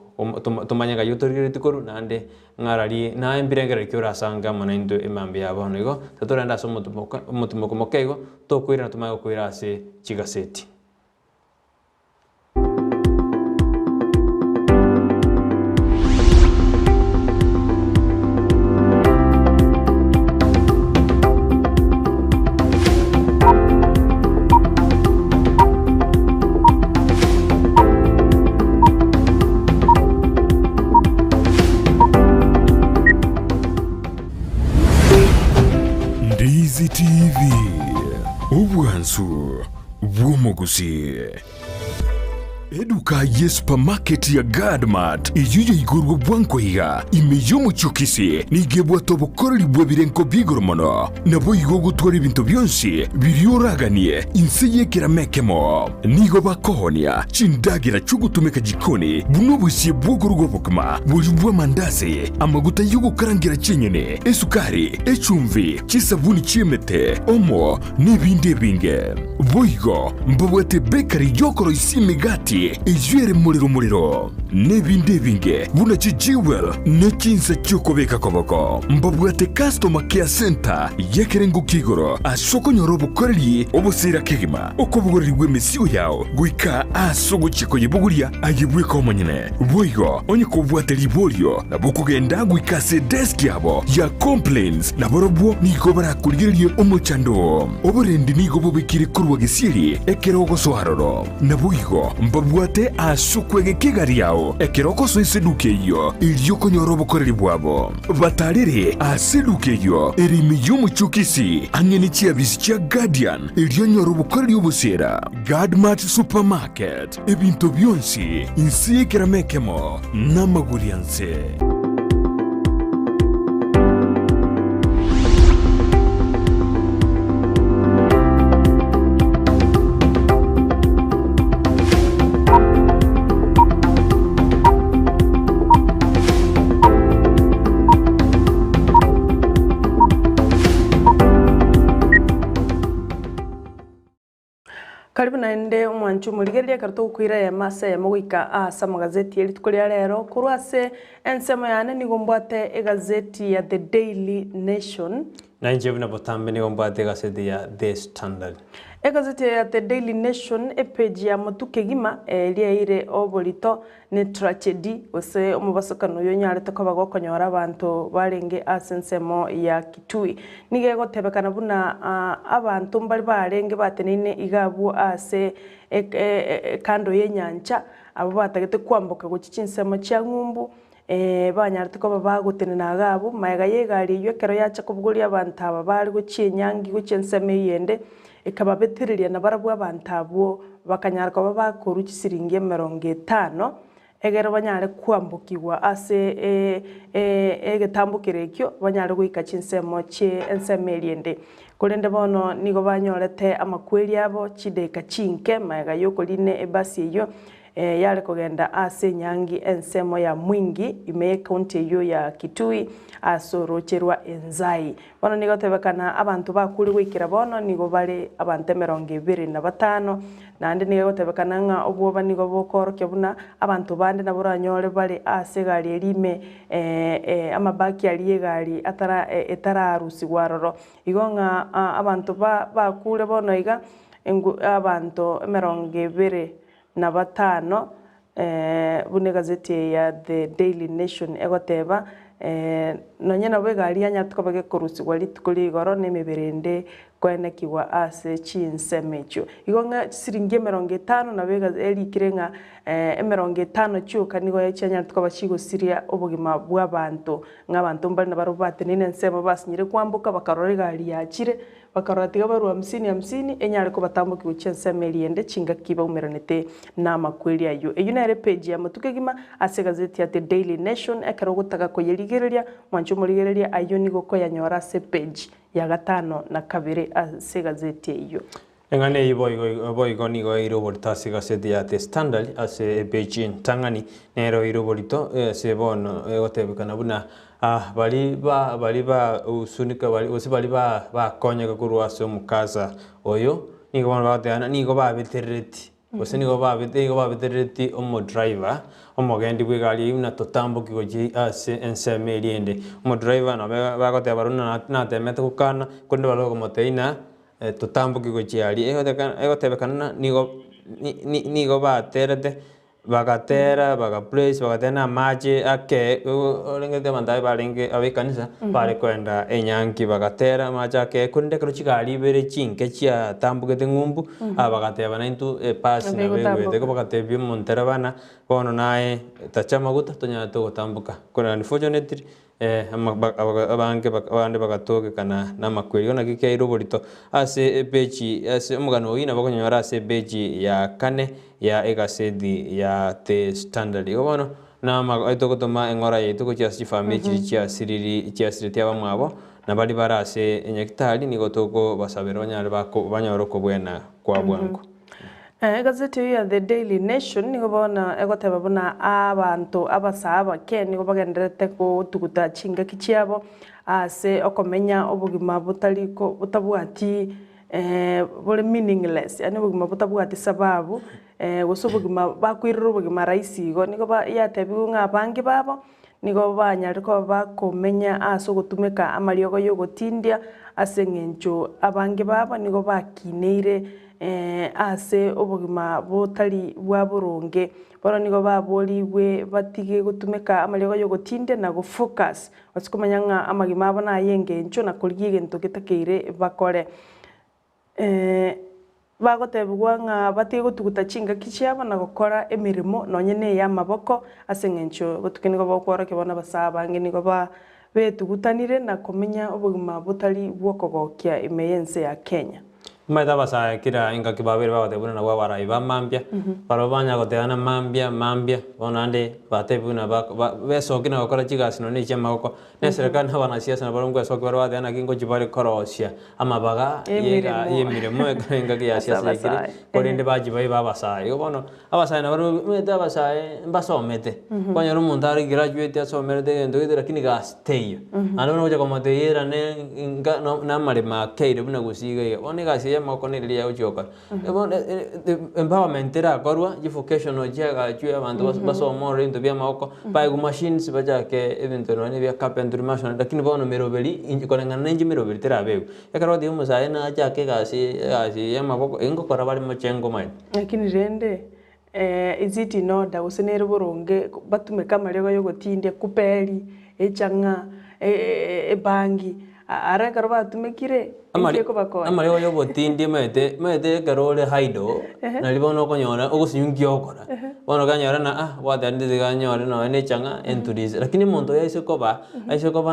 tumanya ga yotori tikoru nande ngarari na embiranga kyora sanga mana into emambe ya bono go tatoranda so mutumoko mokego to kwira tumago kwira se chigaseti. Ndizi TV ubwansu bw'omuguzi eduka ye supermarket ya Gadmart iyo igurwa bwankoiga imiyo mucyukisi nigebwa tobukoreri bwebirenko bigoromono nabo igo gutwara ibintu byonsi biryoraganie inse yekiramekemo nigo bakohonia cindagira cugutumeka jikoni buno busiye bwogorwa bukma bujubwa mandase amaguta yugo karangira cinyene esukari ecumvi cisabuni cimete omo nibinde binge boigo mbabwete bakery yokoro isimigati ijwere muriro nebinde binge buna jewel nekinsa cyokobeka koboko mbabwate customer care center yekerengo kigoro asoko nyorobo koreri obusira kegima okobugoreri bw'emisiyo yawo gwika asogo chiko yebuguria ayibwe ko manyene boigo onye kobwate libolio nabukugenda gwika se desk yabo ya complaints naborobwo niko barakuririye omuchando oburendi niko bubikire kurwa gisiri ekerogo soharoro nabuigo mbabwate asukwege kigari yao ekiroko so iseduke iyo iryoko nyorobo koreri bwabo batarire aseduke iyo erimi y'umucukisi angeni chiabisi chia Guardian iryo nyorobo koreri ubusera Gadmart supermarket ebintu byonsi insi yekiramekemo n'amagurianse. Karibu naende umwanchu murigeria karto kwira ya masa ya mogika asa magazeti yeli tukolia rero kurwase ensemo yane nigombwate egazeti ya The Daily Nation na njebu na botambe nigombwate gazeti ya The Standard. Egazeti ya The Daily Nation epeji ya motuke gima liaire obolito ne tragedy ose omubasokano yonyarete ko bagokonyora abantu barenge asensemo ya Kitui nige gotebekana buna abantu mbali barenge batenine igabu ase kando yenyancha abo batagete kwambuka gucinsemo cya ngumbu banyarete ko bagotenena agabo maega yegari yekero yacha kubuguri abantu aba bari gucinyangi gucinseme yende ikaba beteriria na barabu abantu abo bakanyarka babakoru kisiringe 50 egero banyare kwambukirwa ase egetambukire kyo banyare guika chinsemo che ensemeliende kulende bono nigo banyorete amakweli abo chideka chinke maega yokoline ebasi iyo yale kugenda ase nyangi ensemo ya mwingi ime county iyo ya Kitui asorocherwa enzai bono nigo tebekana abantu bakuri wikira bono nigo bali abantu 25 nande nigo tebekana nga obwoba nigo bokorokya buna abantu bande naburanyore bali ase gali elime amabaki ali gali etara arusi waroro igo nga abantu bakure bono iga abantu 25 bune gazeti ya The Daily Nation egoteba nonye nabo egari anyatuka bagekurusigwa ritukuri igoro n'emiberende kwenekiwa ase chinseme echo igonga siringi 50 na bega erikire nga 50 chuka nigo yachanyatuka bachigosiria obugima bw'abantu ng'abantu mbali na barubate nine nsemo basinyire kwambuka bakarora egari yachire bakarora tiga baru 50 enyare ko batambuka guchenseme eriende chinga kiba umeranete na makweli ayo eyo na page ya mutuke gima ase gazeti ya The Daily Nation ekero gutaga ko yerigereria mwancho murigereria ayo nigo ko yanyora se page ya 5 na 2 ase gazeti iyo engane ibo nigo iroborita ase gazeti ya The Standard ase page tangani nero iroborito ase bono egotebekana buna bali ba usunika bali ba konyeka kurwase omukaza oyo nigo bana bateana nigo babitereti ose nigo babitereti omo driver omogendi bwegari una totambuki goji ase enseme eriende omo driver na bagote baruna na temete kukana kunde balogo moteina totambuki goji ali egotebekana nigo baterete bagatera bagaplace bagatena maji ake orengete mandai barenge abekanisa bare kwenda enyanki bagatera maji ake kunde kro chigari bere chinke chia tambugete ngumbu bagateba na into pass na begwete ko bagatebye montera bana bono nae tacha maguta tonya to gutambuka kuna unfortunately abande bagatoke kana namakweli ona gike iroborito ase beji ase omugano ina bakonyora ase beji ya kane ya egasedi ya The Standard obono na aitogotoma engora yetu ko chia family chia siriti abamwabo na bali barase enyekitali nigotoko basabero banyare banyoroko bwena kwa bwangu gazeti ya The Daily Nation nigo bona egoteba bona abantu abasaba ke nigo bagenderete ko tuguta chinga kichiabo ase okomenya obugima butabwati bole meaningless yani obugima butabwati sababu gusubugima bakwirira obugima raisi go nigo yatebigu ng'abangi babo nigo banyare ko bakomenya ase gotumeka amariogo yogotindia ase ng'encho abangi babo nigo bakineire ase obugima butari bwa buronge bono nigo baboriwe batige gutumeka amariogo yogotinde na gufocus basikumanya nga amagima abo nayengencho na kurigie gento gitakeire bakore bagotebwa nga batige gutuguta chinga kichiaba na gukora emirimo nonyene ya maboko ase ng'encho gotukenigo bakora kebona basabange nigo ba betugutanire na komenya obugima butari bwokogokia emeyense ya Kenya maida basa kira inga kibabere bagotebuna na wabara iba mambia barobanya goteana mambia bonande batebuna besokina gukora chigasi no niche magoko neserekana abana siasa na barongwa soki barwadeana kingo jibare korosia amabaga yemiremo inga ya siasa ikiri korinde bajibai babasai bono abasai na baru meta basai basomete kwanyaro muntari graduate asomete ndo idira kiniga stay ano no jago mateyera ne inga na marema keire buna gusiga onega makoneria ya uchoka empowerment era korwa vocational jaga jua abantu basomo rento bya mako by machines bajake eventually ne bya carpentry machine lakini bono merobeli injikolengana nenji merobeli terabe yakaro dio musaye na jake gasi ya mako engo kora bali machengo mai lakini rende is it in order usenere boronge batumeka marego yogotindia kuperi echanga ebangi ara karo batumekire amarego yobotindi mete karole haido na libono konyora ogusinyungi okora bono kanyora na watandide kanyora no ene changa enturis lakini monto yaise koba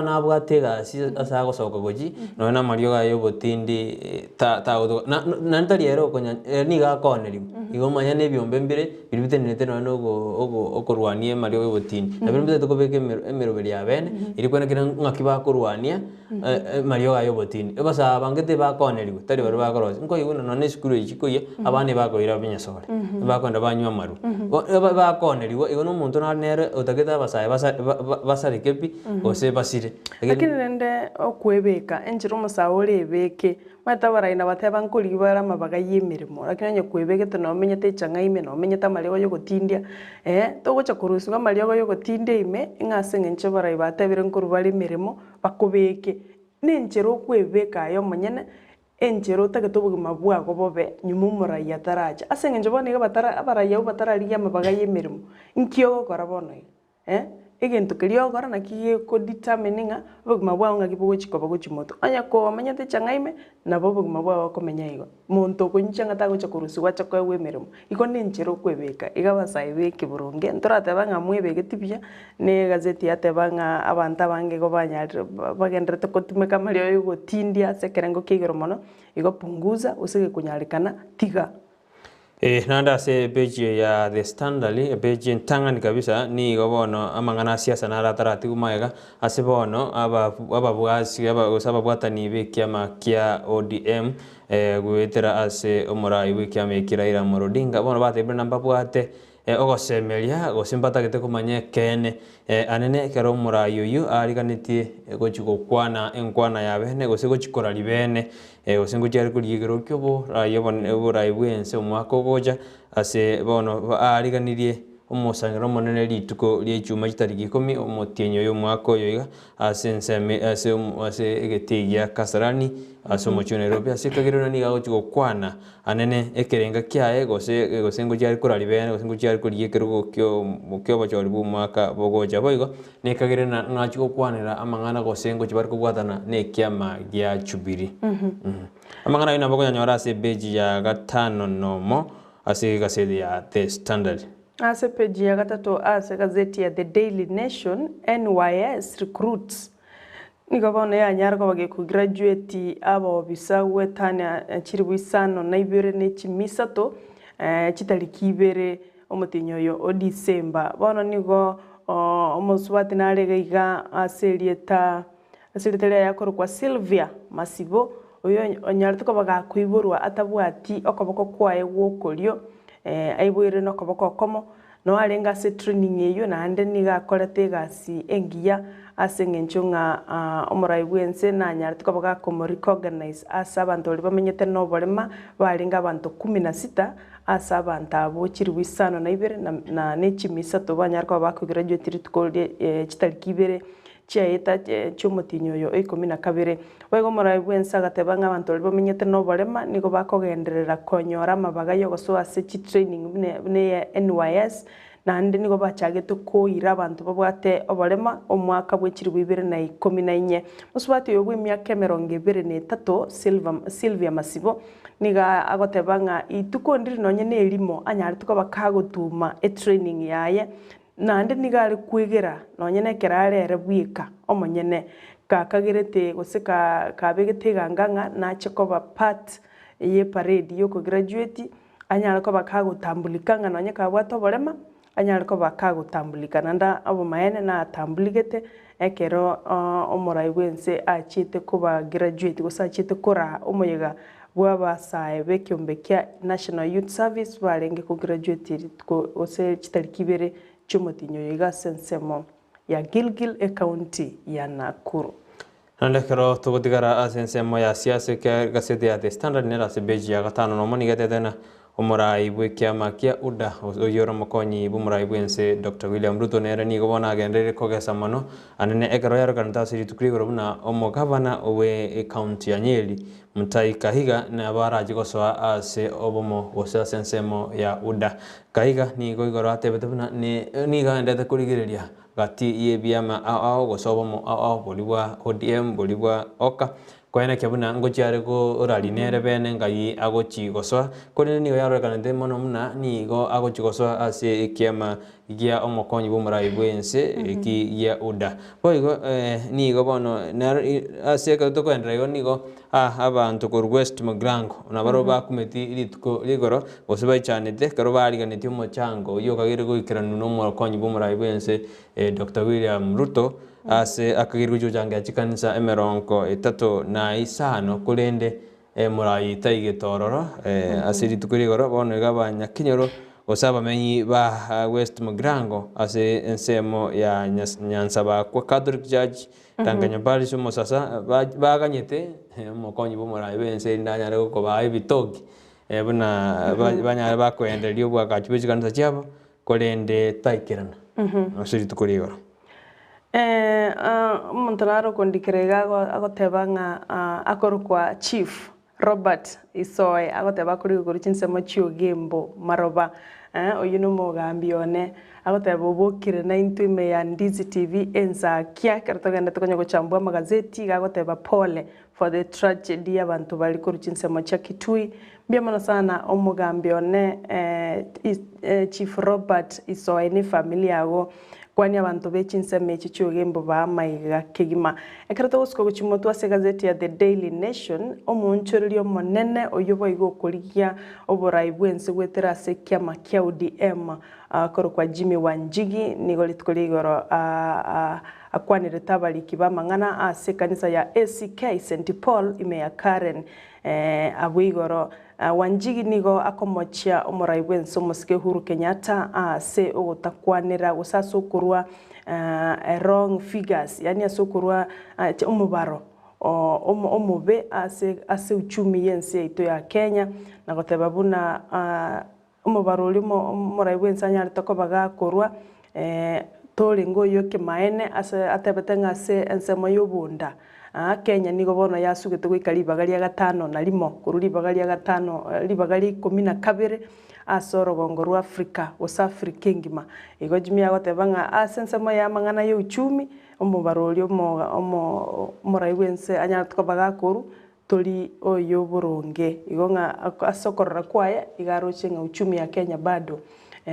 na bwatega asa gosoka goji no na mario ga yobotindi ta na ntariero konya ni ga koneri igo manya ne byombe mbire biribitenete no okorwanie mario yobotindi na biribite tokobeke emeroberi abene iri kwena kina ngakiba korwania mario ga yobotindi ebasa bangete bakoneriwe tari bari bakoroze nko yibona none sikuru ikikuye abane bakoira binyasore bakonda banywa maru bakoneriwe igo no muntu na nere utageta basaye basari kepi ose basire lakini nende okwebeka enjiro musaore ebeke mata baraina bateba nkuri bara mabaga yemirimo lakini anye kwebeke no menyete changa ime no menyeta marego yogotindia togocha kurusuga marego yogotindia ime ngase ngenche barai batebire nkuru bari mirimo bakobeke nenjero kwebeka yo monyene enchero tageto bugima bwago bobe nyuma umuraia taraja ase ngenjo bone batara abaraia batararigia mabaga yemirimo nkio gokora bono egento kerio gokora nakiye ko determininga bugima bwago ngagibo chikoba gochimoto anya ko amanyate changaime nabo bugima bwago komenya igo muntu kunchanga tagocha kurusiwa chako yemirimo iko nenchero kwebeka igabasai beke buronge ntorate banga mwebege tibya ne gazeti yatebanga abanta bange go banyari bagendrete kotumeka mario yugo tindia sekerengo kigero mono igopunguza usige kunyalikana tiga nanda se page ya The Standard page ntangani kabisa ni gobono amangana siasa na ratarati kumaega asibono ababwasi ababwatani bekiama kia ODM gwetera ase omurai bekiama Kiraira Morodinga bono batebwe namba bwate ogosemeria gosimbata kumanye kene anene kero omurai uyu ariganitie gochigokwana enkwana yabene gosigokikora libene osingochari kurigero kyobo rayoborai bwense omwaka ogoja ase bono ariganirie omosangero monene rituko ryechuma chitariki 10 omotienyo y'omwaka oyo iga ase nseme ase egetigia Kasarani ase omochio Nairobi ase kagirana niga gochigokwana anene ekerenga kiae gosengo chari kurari bene gosengo chari kurigekero kyo bachori bumwaka bogoja boigo nekagirana ngachigokwanira amangana gosengo chibari kubwatana nekiama gya Jubilee amangana ina bogonyanyora ase beji ya gatano nomo ase gasedi ya The Standard ase page ya gatatu ase gazeti ya The Daily Nation NYS recruits nigabona ya nyarko bage ku graduate abo bisa wetana chiri wisano na ibere ne chimisato chitariki ibere omutinyo yo o December bono nigo omuswati na regaiga aselieta yakoro kwa Sylvia Masibo oyo onyartuko baga kuiburwa atabwati okoboko kwae gwokorio aiboire no koboko komo no arenga se training eyo na ande niga korete gasi engiya asengenchunga omurai bwense na nyartuko baga komo recognize asabantu oli bamenyete no bolema barenga abantu 16 asabantu abo chiri wisano na ibere na nechimisa to banyarko bako graduate rituko chitariki ibere chiaita chomotinyo yo 12 wego murai bwensa gatebanga abantu oli bamenyete no bolema nigo bakogenderera konyora mabaga yo goso ase training ne NYS na ande nigo bachagete koira abantu babwate obolema omwaka bwechiri 2014 muswati yo bwemyaka 23 Sylvia Masibo niga agotebanga itukondiri nonye ne elimo anyari tuko bakagotuma training yaye nande niga ari kwigera nonye ne kerare bwika omonyene kakagirete goseka kabegete ganganga na chekoba part ye parade yo ko graduate anyari ko bakagotambulikanga nonye kabwato bolema anyari ko bakagotambulikana nda abo maene na tambuligete ekero omurai bwense achite kuba graduate gosachite kora omoyega bwabasae bekyombe kya National Youth Service barenge ku graduate ko ose chitariki 2 cy'umutinyo yiga sensemo ya Gilgil county ya Nakuru nandekero tugotigara asensemo ya siasa ke gasete ya The Standard nera se beji ya gatano no moni gatedena omurai bwekyama kya UDA oyoro mokonyi bumurai bwense Dr. William Ruto nera ni gobona agendere kogesa mono anene ekero yaro kanata siri tukrigoro buna omugavana owe county ya Nyeri Mutai Kahiga na baraji gosoa ase obomo gosa sensemo ya UDA Kahiga ni goigoro atebete buna ni ga ndete kurigireria gati ye biama ao gosobomo ao bolibwa ODM bolibwa Oka kwena kyabuna ngochare ko orali nere bene ngai agochi gosoa kone ni yaro kanende mono muna ni go agochi gosoa ase ekiama igia omokonyi bumurai bwense eki ya UDA boigo ni go bono ase ka to kwendra ni go abantu ko West Mugrango na baro bakumeti irituko ligoro bose chanete karo bari ganeti omochango yo kagire go ikiranu no omokonyi bumurai bwense Dr. William Ruto ase akagirwa jojanga chikanisa emeronko 35 kulende murai taige tororo asiri tukurigoro bono gabanya kinyoro osaba menyi ba West Mugrango ase ensemo ya Nyasae kwa Catholic Church tanganya bali somo sasa baganyete mokonyi bomurai bense ndanyare ko ba ebitogi buna banyare bakwenderio bwa kachubichi kanisa cyabo kulende taikirana asiri tukurigoro umuntu raro kondikirega agotebanga akorukwa chief Robert Isoe agoteba kuri gukora chinsemo chio gembo maroba oyu no mugambi one agoteba obokire na intwime ya Ndizi TV enza kia kertogenda tukonye kuchambua magazeti agoteba pole for the tragedy y'abantu bali kuri chinsemo cha Kitui mbia sana omugambi one Chief Robert Isoe ni familia yago kwani abantu bechinseme chicho gembo ba maiga kigima ekarata usko guchimoto ase gazeti ya The Daily Nation omunchorero monene oyobo igokurigia oborai bwense gwetera se kiama kia ODM koro kwa Jimmy Wanjigi nigolitkoligoro akwanire tabali kibama ngana ase kanisa ya ACK St Paul ime ya Karen abwigoro Wanjigi nigo akomochia omorai bwense omusike Uhuru Kenyatta ase ogotakwanira gusasokurwa wrong figures yani asokurwa omubaro omube ase uchumi yense ito ya Kenya na goteba buna omubaro ulimo omorai bwense anyari tokobaga korwa tolingo yoke maene ase atebetenga ase ensemo yobunda Kenya nigo bono yasugete gwikari bagali ya gatano na limo kururi bagali ya gatano libagali 12 asoro gongoro Afrika West Africa ngima igo jimi yagotebanga asensemo ya mangana yo uchumi omubaroli omorai bwense anyara tukobaga koru toli oyo buronge igo nga asokorora kwaye igaroche nga uchumi ya Kenya bado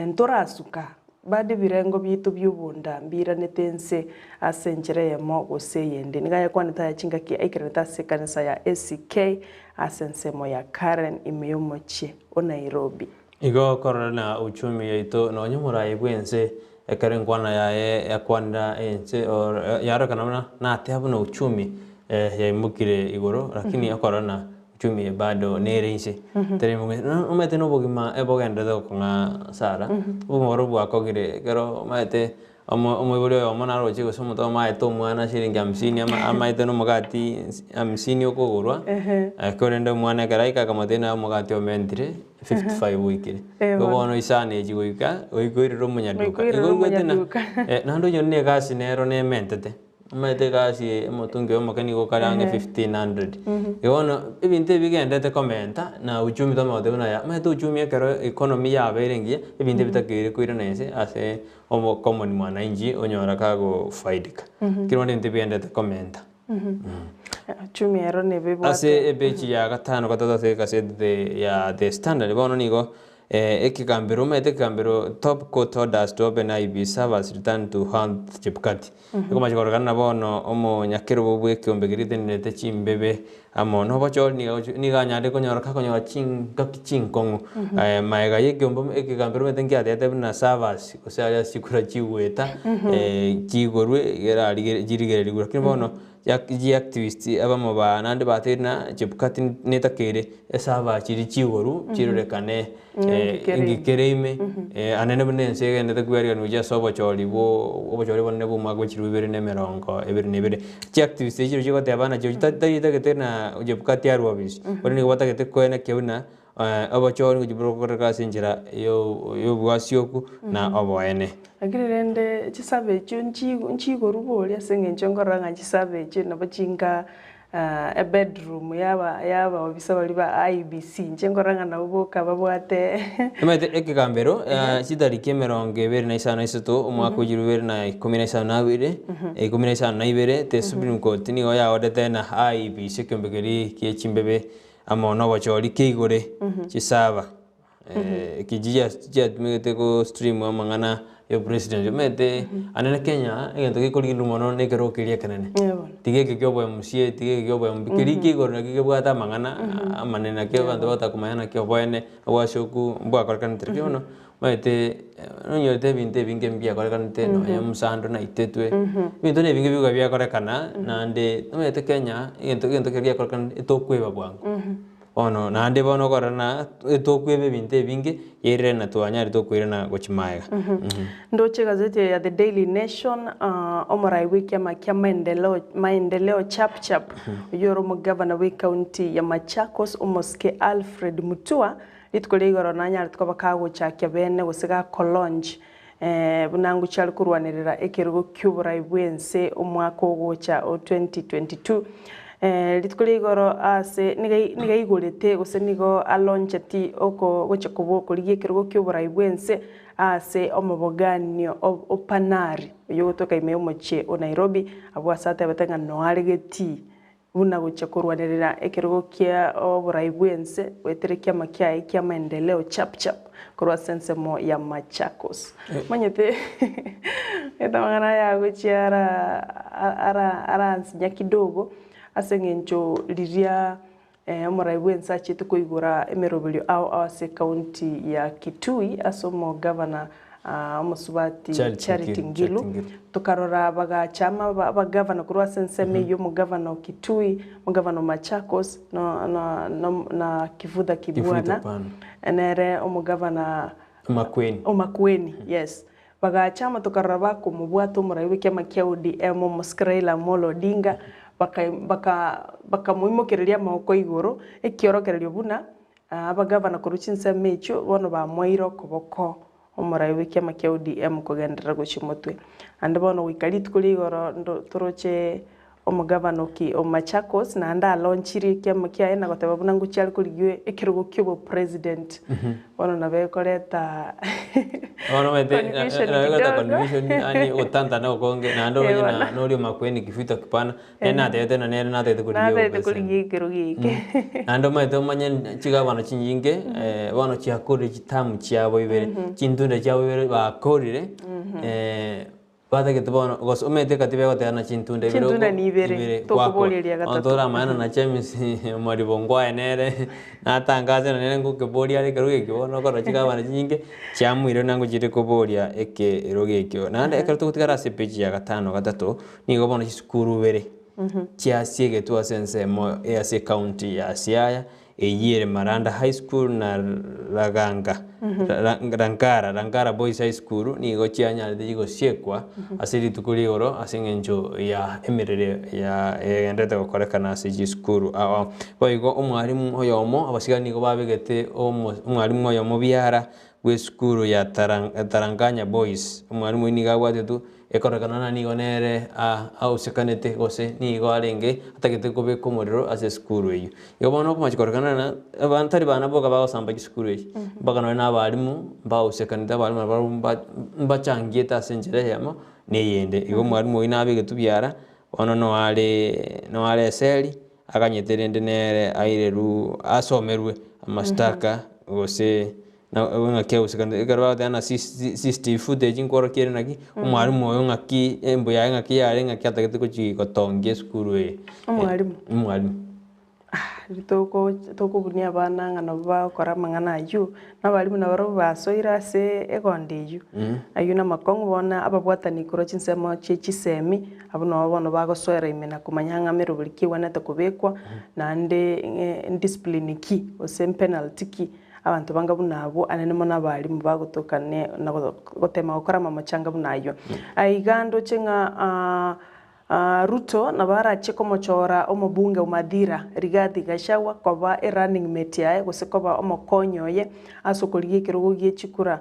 ntorasuka bade birengo bitu byubunda mbira netense asenjeremo goseyende nigaya kwanita ya chingaki aikreta sekanisa ya ACK asensemo ya Karen imeyomoche o Nairobi igo korona uchumi yaito no nyomurai bwense Karen kwana ya kwanda ense or yaro kana na ate na uchumi ya imukire igoro lakini korona uchumi bado nereinse teremo umete no bogima ebogenda do kunga sara umoro bwakogire kero maete omwibole omonaro chigo somuto maeto mwana shilingi 50 amaite no mugati 50 okogorwa akorenda mwana karaika kamatena mugati omentire 55 wikire gobono isane chigoika oikoiriro munyaduka igogwetena nando yonne gasi nero ne mentete maite gasi motunge omokani go karange 1500 yono ibinte bigendete komenta na uchumi tomote buna ya maite uchumi ekero economy ya berengie ibinte bitakire kuira nese ase omo common mwananchi onyora kago faidika kirone nte bigendete komenta uchumi ero ne bebo ase ebechi ya gatano gatata se kasete ya The Standard bono nigo ekikambiro mete kambiro top court orders to open IB servers return to hand chipkati eko machikorana bono omo nyakero bobwe kiombegirite nete chimbebe amo no bocho ni ganyade konyora kakonyora chinkongo maega yekiombo ekikambiro mete ngiate na servers osaya sikura chiweta chigorwe era jirigere ligura kibono ya activist abamo ba nande baterina chipkati netakere esava chiri chigoru chirorekane ingikereime anene bunense gende kweri no ja sobo choli bonne bu magwe chiru bere ne merongo ebere chi activist chiro chigo tabana jo tayita ketena chipkati arwa bis bone wata kete koena keuna obochori kujibro ka sinjira yo bwasioku na oboene agirende chisabe nchigo ruboli asenge nchongoranga chisabe na bachinga a bedroom yaba obisaba liba IBC nchengoranga na Boka babwate emete ekigambero chitariki 25 omwaka ujirubere na 12 the Supreme Court nigo ya odete na IBC kyombegeri kiechimbebe amono bochori keigore chisaba kijia tumete ko stream amangana yo president mete anene Kenya egento gikorigiru mono nekero kiria kanene tigeke kyobo musie tigeke kyobo mbikiri kigoro na kikebwata mangana amanena kyo bantu batakumayana kyo boene washoku mbwa korkantre kyono mete nonyote binte binge mbia korkantre no ya musando na itetwe bintu ne binge bigwa bya korekana nande mete Kenya egento kiria korkantre etokweba bwangu ono nande bono korana etokwebe binte binge yere na twanyari tokwirana gochimaega ndoche gazeti ya The Daily Nation omorai wiki ya makia maendeleo chap yoro mugavana we county ya Machakos omoske Alfred Mutua litkolegoro nanya litkoba kago chakia bene gosiga kolonge bunangu chali kurwanirira ekerugo kyuburai bwense omwaka ogocha o 2022 Litukuli igoro ase niga igorete gose nigo aloncheti oko goche kubo kurigie kirugo ky'oborai bwense ase omoboganio opanari oyo gotoka ime omoche o Nairobi abwasate abatenga noaregeti buna goche kurwanirira ekirugo kia oborai bwense wetere kiama kiae kia maendeleo chap kurwa sensemo ya Machakos manyete etamangana ya goche ara ansinya kidogo asengencho liria omorai bwense achete koigora emerobelio ao ase county ya Kitui asomo governor Omusubati Charity Ngilu tukarora bagachama abagavana kurwa senseme yo mu governor Kitui mu governor Machakos na Kivuda Kibwana enere omu governor Makueni yes bagachama tukarora bako mubwato omorai kiama kia ODM Muskraila Molo Odinga baka muimokereria maoko igoro ekiorokererio buna abagavana kuruchinsa mecho bono bamoiro koboko omorai kiama kia ODM kugendera gochimotwe ande bono wikali tukuli igoro toroche omugavana ki o Machakos na anda launchiri kiama kia ena goteba buna nguchali kuligwe ekirugo kyobo president bono nabekoreta ono mete na condition ani otanta na konge na ando na no rio Makueni Kifuta Kipana na tete na nere na tete kuligwe kirugo ando mete omanye chigabana chinyinge bono chiakore chitamu chiabo ibere chintunda chiabo ibere bakorire bata que tubono gos omete katibe gotana chintunda ibere tokuboleria gatatu ontora maana na chemisi mori bongwa enere na tangaze na nene nguke bolia ari keruge kibono kora chigabana nyinge chamwire nangu chire kobolia eke roge kyo na ande ekero tukutikara sepeji ya gatano gatatu ni gobono chisukuru bere chiasie getu asense mo ase county ya Siaya eyire Maranda High School na Rangara Boys High School ni gochianya digo siekwa asiri tukuli oro asengenjo ya emirere ya endete gokorekana ase school boigo omwarimu oyomo abasigani go babegete omwarimu oyomo biara gwe school ya Taranganya Boys omwarimu iniga gwatetu ekorekana na nigo nere au sekanete gose nigo arenge atagete kobe komorero ase school eyo yobono komachikorekana na abantari bana boga bagosamba school eyo bagano na abarimu bao sekanete abarimu mbachangieta ase njere yamo neyende igo mwarimu ina abege tubyara ono no ale seli akanyeterende nere aireru asomerwe amastaka gose na wenga keu sekande egarwa dana sisti footage ngoro kire naki umwarimu oyo ngaki embo ya ngaki yare ngaki atagete ko chigotonge skuru umwarimu toko bunia bana ngana bakora mangana ayu nabalimu nabaro basoira se egondeyu ayu na makongo bona ababwatani kuro chinsemo chisemi abuno bono bagosoera imena kumanyanga mero buliki wanata kubekwa na ande discipline ki ose penalty ki abantu banga bunabo anene mona balimu bagotokane na gotema gukora mamachanga bunayo aigando chenga Ruto na bara cheko mochora omobunge umadira Rigathi Gachagua koba running mate yae gosekoba omokonyo ye asokoligie kirugo gie chikura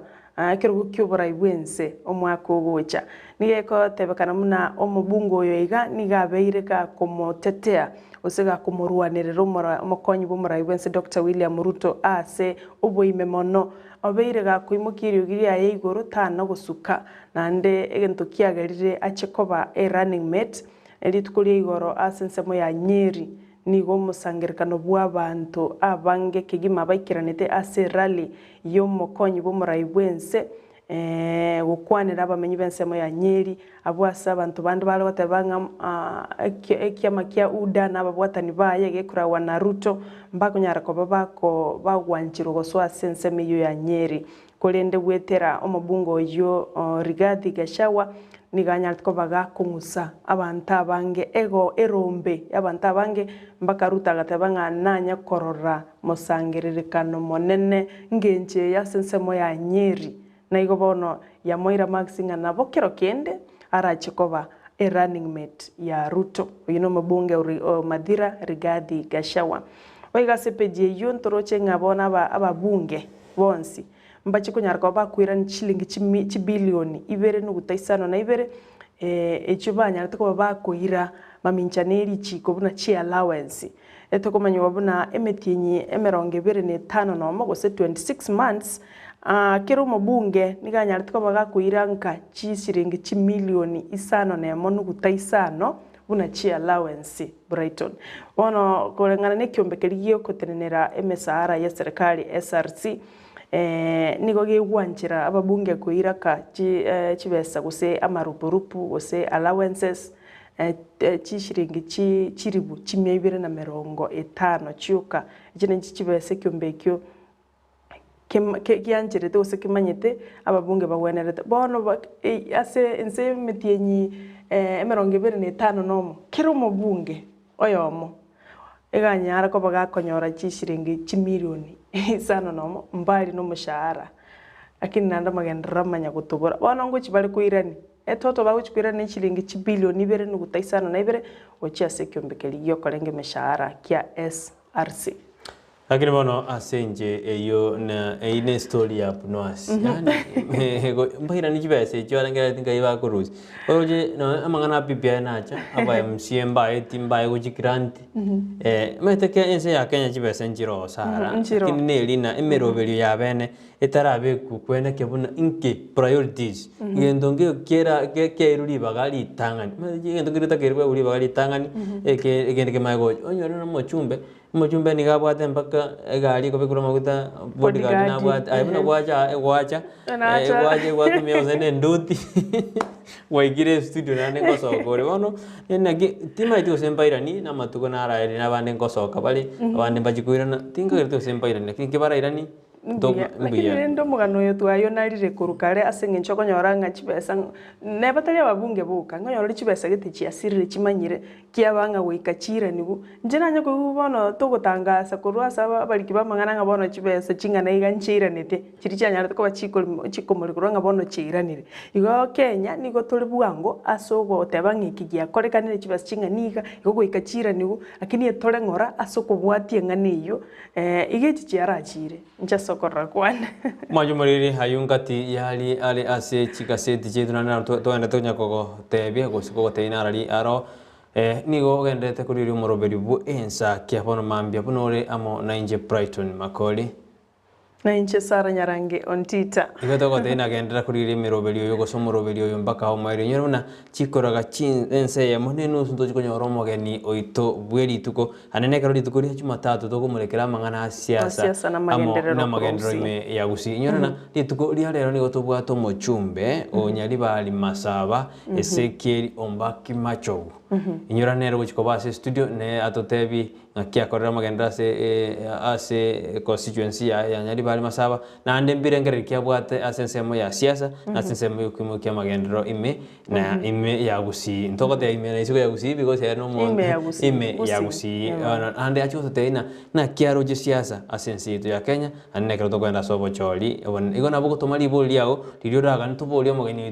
kirugo kyoborai bwense omwaka ogocha nigeko tebekana muna omobungo oyo iga nigabeire ka komotetea osega komorwanirero omokonyi bomorai bwense Dr. William Ruto ase oboime mono obeire ga kuimukirio giria ye igoro tano gosuka nande egento kiagerire achekoba running mate elitukuri igoro asensemo ya Nyeri nigo musangirikano bw'abantu abange kigima baikiranete ase rally yo mokonyi bomorai bwense gukwanira abamenyi bensemo ya Nyeri abwasa abantu bandi bali batebanga ekiama kia UDA nababwatani baye gekurawa na Ruto mbakunyara ko babako bagwanjiro goswa sensemo yo ya Nyeri kolende bwetera omobungo yo Rigathi Gachagua niganya tko baga kungusa abantu abange ego erombe abantu abange mbakaruta gatabanga nanya korora musangiririkano monene ngenje ya sensemo ya Nyeri na igo bono ya Moira Maxinga na bokero kende arachikoba running mate ya Ruto yino mabunge Madira Rigathi Gachagua oiga sepeje yontoroche ngabona ababunge bonsi mbachi kunyarko bakwira shilingi chibilioni ibere nugutaisano na ibere echubanya atako bakwira maminchaneri chiko buna chi allowance etokomanywa buna emetinyi 25 nomo gose 26 months kero mabunge niganyarituka bagakuiranka chi shiringi chi milioni 5.5 buna chi allowance Brighton bono korengana ne kiombekerigio kotenenera emesara ya serikali SRC nigo gegwanchira ababunge kuiraka chibesa gose amarupurupu gose allowances chishiringi chiribu chimebire na 50 chiuka jine chibese kyombekyo kianjirete gose kimanyete ababunge bagwenerete bono ase ense metienyi 25 nomo kiro mubunge oyomo eganyara ko bagakonyora chishiringi chimilioni 5 nomo mbali no mushahara lakini nanda magendera manya gutubura bono ngo chibali kuirani etoto baguchikwirani chilingi chibilioni 2.5 na ibere ochiase kyombekeli yokorenge mishahara kia SRC. Lakini bono asenje eyo na ine story ya pnoasi yani mbahira ni chibese cyo arangera tinga iba kuruzi oje no amangana pipia nacha aba msiemba etimba ego meteke ense ya Kenya chibese njiro sara lakini ne lina emerobelio ya bene etarabe kukwenda kebuna inke priorities ngendonge kera keruri bagali tangani ngendonge takerwa uri bagali tangani egende kemago onyoro no mochumbe ni gabwate mpaka egali ko bekura maguta bodyguard na bwate ayibona gwacha gwatumia uzene nduti waigire studio nane ngosokore bono enage tima ito sempairani na matuko na araire na bande ngosoka bali abande mbajikuirana tinga ito sempairani kibarairani lakini ndo mugano yo twayo narire kurukare asenge nchoko nyoranga chibesa ne batali ababunge buka ngonyora chibesa gete chiasirire chimanyire kiabanga wikachira nibu njena nyako bono togotangaza kurwasa bali kibamangana ngabono chibesa chingana iganchira nete chiri cyanyara ko bachikomori kuranga bono chiranire igo Kenya nigo tuli bwango asogo tebangi kigia korekanire chibesa chinganiga igo wikachira nibu lakini etore ngora asoko bwatie ngane igechi chiarachire sokorra kwana majumuriri hayungati yali ali ase chikaseti chedunana toenda tonya koko tebia gosiko teinarali aro nigo gendete kuriri umoroberi bu ensa kiapono mambia punore amo na inje Brighton makoli na inche Sara Nyarange ontita igoto ko teina gendera kuriri miroberi yo gosomoroberi yo mbaka ho maire nyona chikoraga ense ya monenu sunto chikonyo romo geni oito bweri tuko anene karodi tukuri Jumatatu to kumurekera mangana siasa na magendero ime ya gusi nyona lituko lero ni gotobwa to mochumbe onyali bali masaba Ezekiel Ombaki Macho inyora nero guchiko base studio ne atotebi ngakia korera magendera ase constituency ya nyali bali masaba na ande mbirengere kiabwate asensemo ya siasa na sensemo yukimu kia magendero ime na ime ya gusi ntokote ime na isuko ya gusi because ya no mo ime ya gusi ande acho teina na kiaro je siasa asensi ya Kenya anne kero to kwenda sobo choli igona buko tomali boli yao lirioraga ntuboli omogeni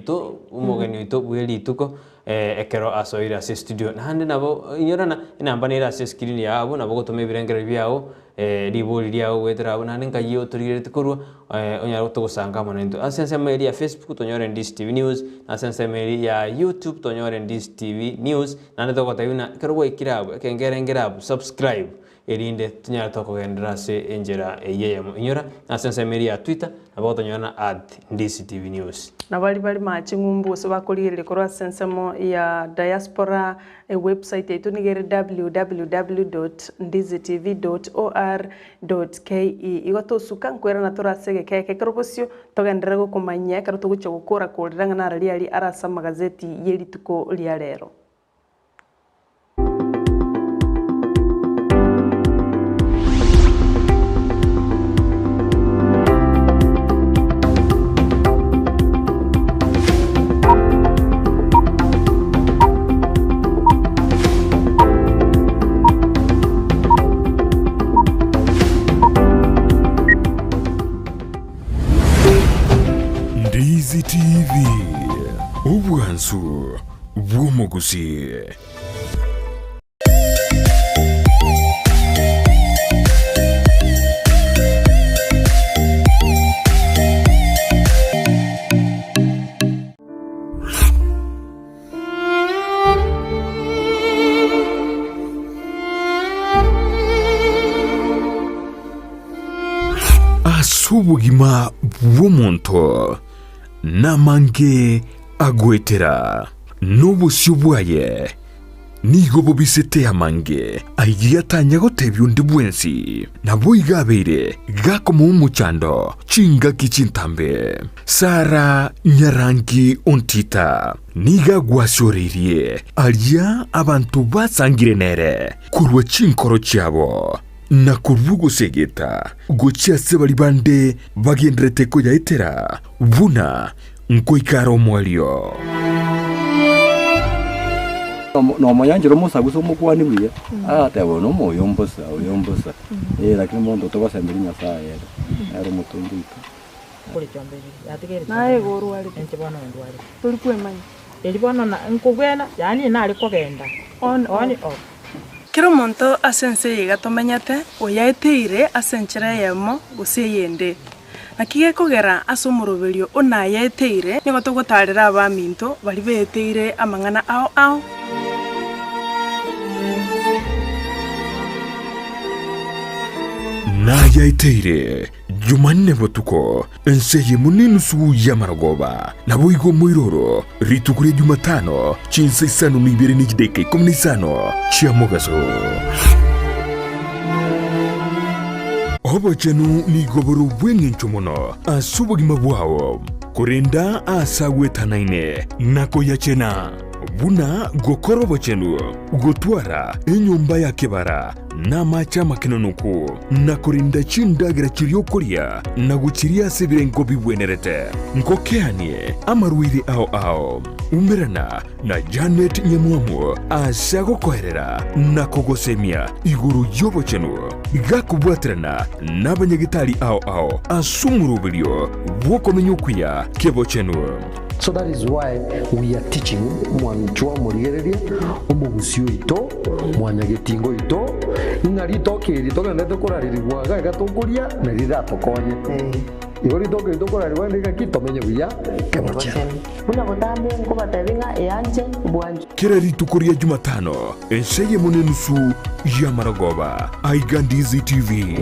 ito bweli tuko ekero asoira ase studio na hande nabo inyorana inamba nira ase screen yabo nabo gotome birengere byao liboli lyao wetera nane nkayo turire tukurwa onyaro tugusanga monento asense maili ya Facebook tonyore Ndizi TV News na sense maili ya YouTube tonyore Ndizi TV News nane togotayuna kero gwikirabo kengerengerabu subscribe erinde tunyara tokogendera se enjera eyemo inyora na sense maili ya Twitter nabo tonyona @Ndizi TV News na bali machi ngumbu so bakolire korwa sensemo ya diaspora website yetu nigere www.ndizitv.or.ke igoto sukan kwera na torasege keke kerobosio togendera go kumanya karo tugucho gukora korira ngana ali arasa magazeti yeli tuko lya rero Ndizi TV ubwansu bw'umuguzi. asubugima bw'omuntu namange agwetera n'obusyo bwaye nigo bubisete amange aigia tanya gotebya undi bwensi nabo igabeire gakoma umuchando chinga kichintambe Sara Nyarangi Ontita niga gwasoririe alia abantu basangire nere kurwa chinkoro cyabo na kurugo segeta gochia sebali bande bagendrete ko yaitera buna nkoikaro mwalio no mayanjiro musaguso mukwani bwiya atebo no moyombosa oyombosa lakini mondo to basembiri Nyasae era mutundito kuri chomberi yatigere nae goru ali enchibona ndwari tulikuwe manyi elibona na nkubwena yani nali kogenda on kiro monto asense yiga tomenyate oyaeteire asenchira yemo guseyende nakige kogera asumurubirio onayeteire nigo tugutarira abaminto bali beteire amangana ao nayaiteire Jumanne botuko enseye munini su yamaragoba nabo igo moiroro ritukure Jumatano chinsa isano nibere nikideke komunisano chiamogaso Obachenu ni goboro bwengencho mono asubugima bwao kurenda asagwetanaine nako yachena buna gokoro bochenu gotwara enyumba ya kebara na macha makinonuku na kurinda chindagira chiriokoria na guchiria sebirengo bibwenerete nkokeanie amaruire ao umerana na Janet Nyamuamu asago koherera na kogosemia iguru yobochenu gakubwatrana na banyagitari ao asumurubirio wokomenyukuya kebochenu. So that is why we are teaching mwanchwa murigereria omugusio ito mwanyagetingo ito inarito kiri to gende kuraririwa gatokuria na ridatokonye igori to kiri to kuraririwa ndika kitomenye buya kebocha una gotambe nkuba tabinga yanje bwanje kera ritukuria Jumatano enseye munenusu ya maragoba aigandizi TV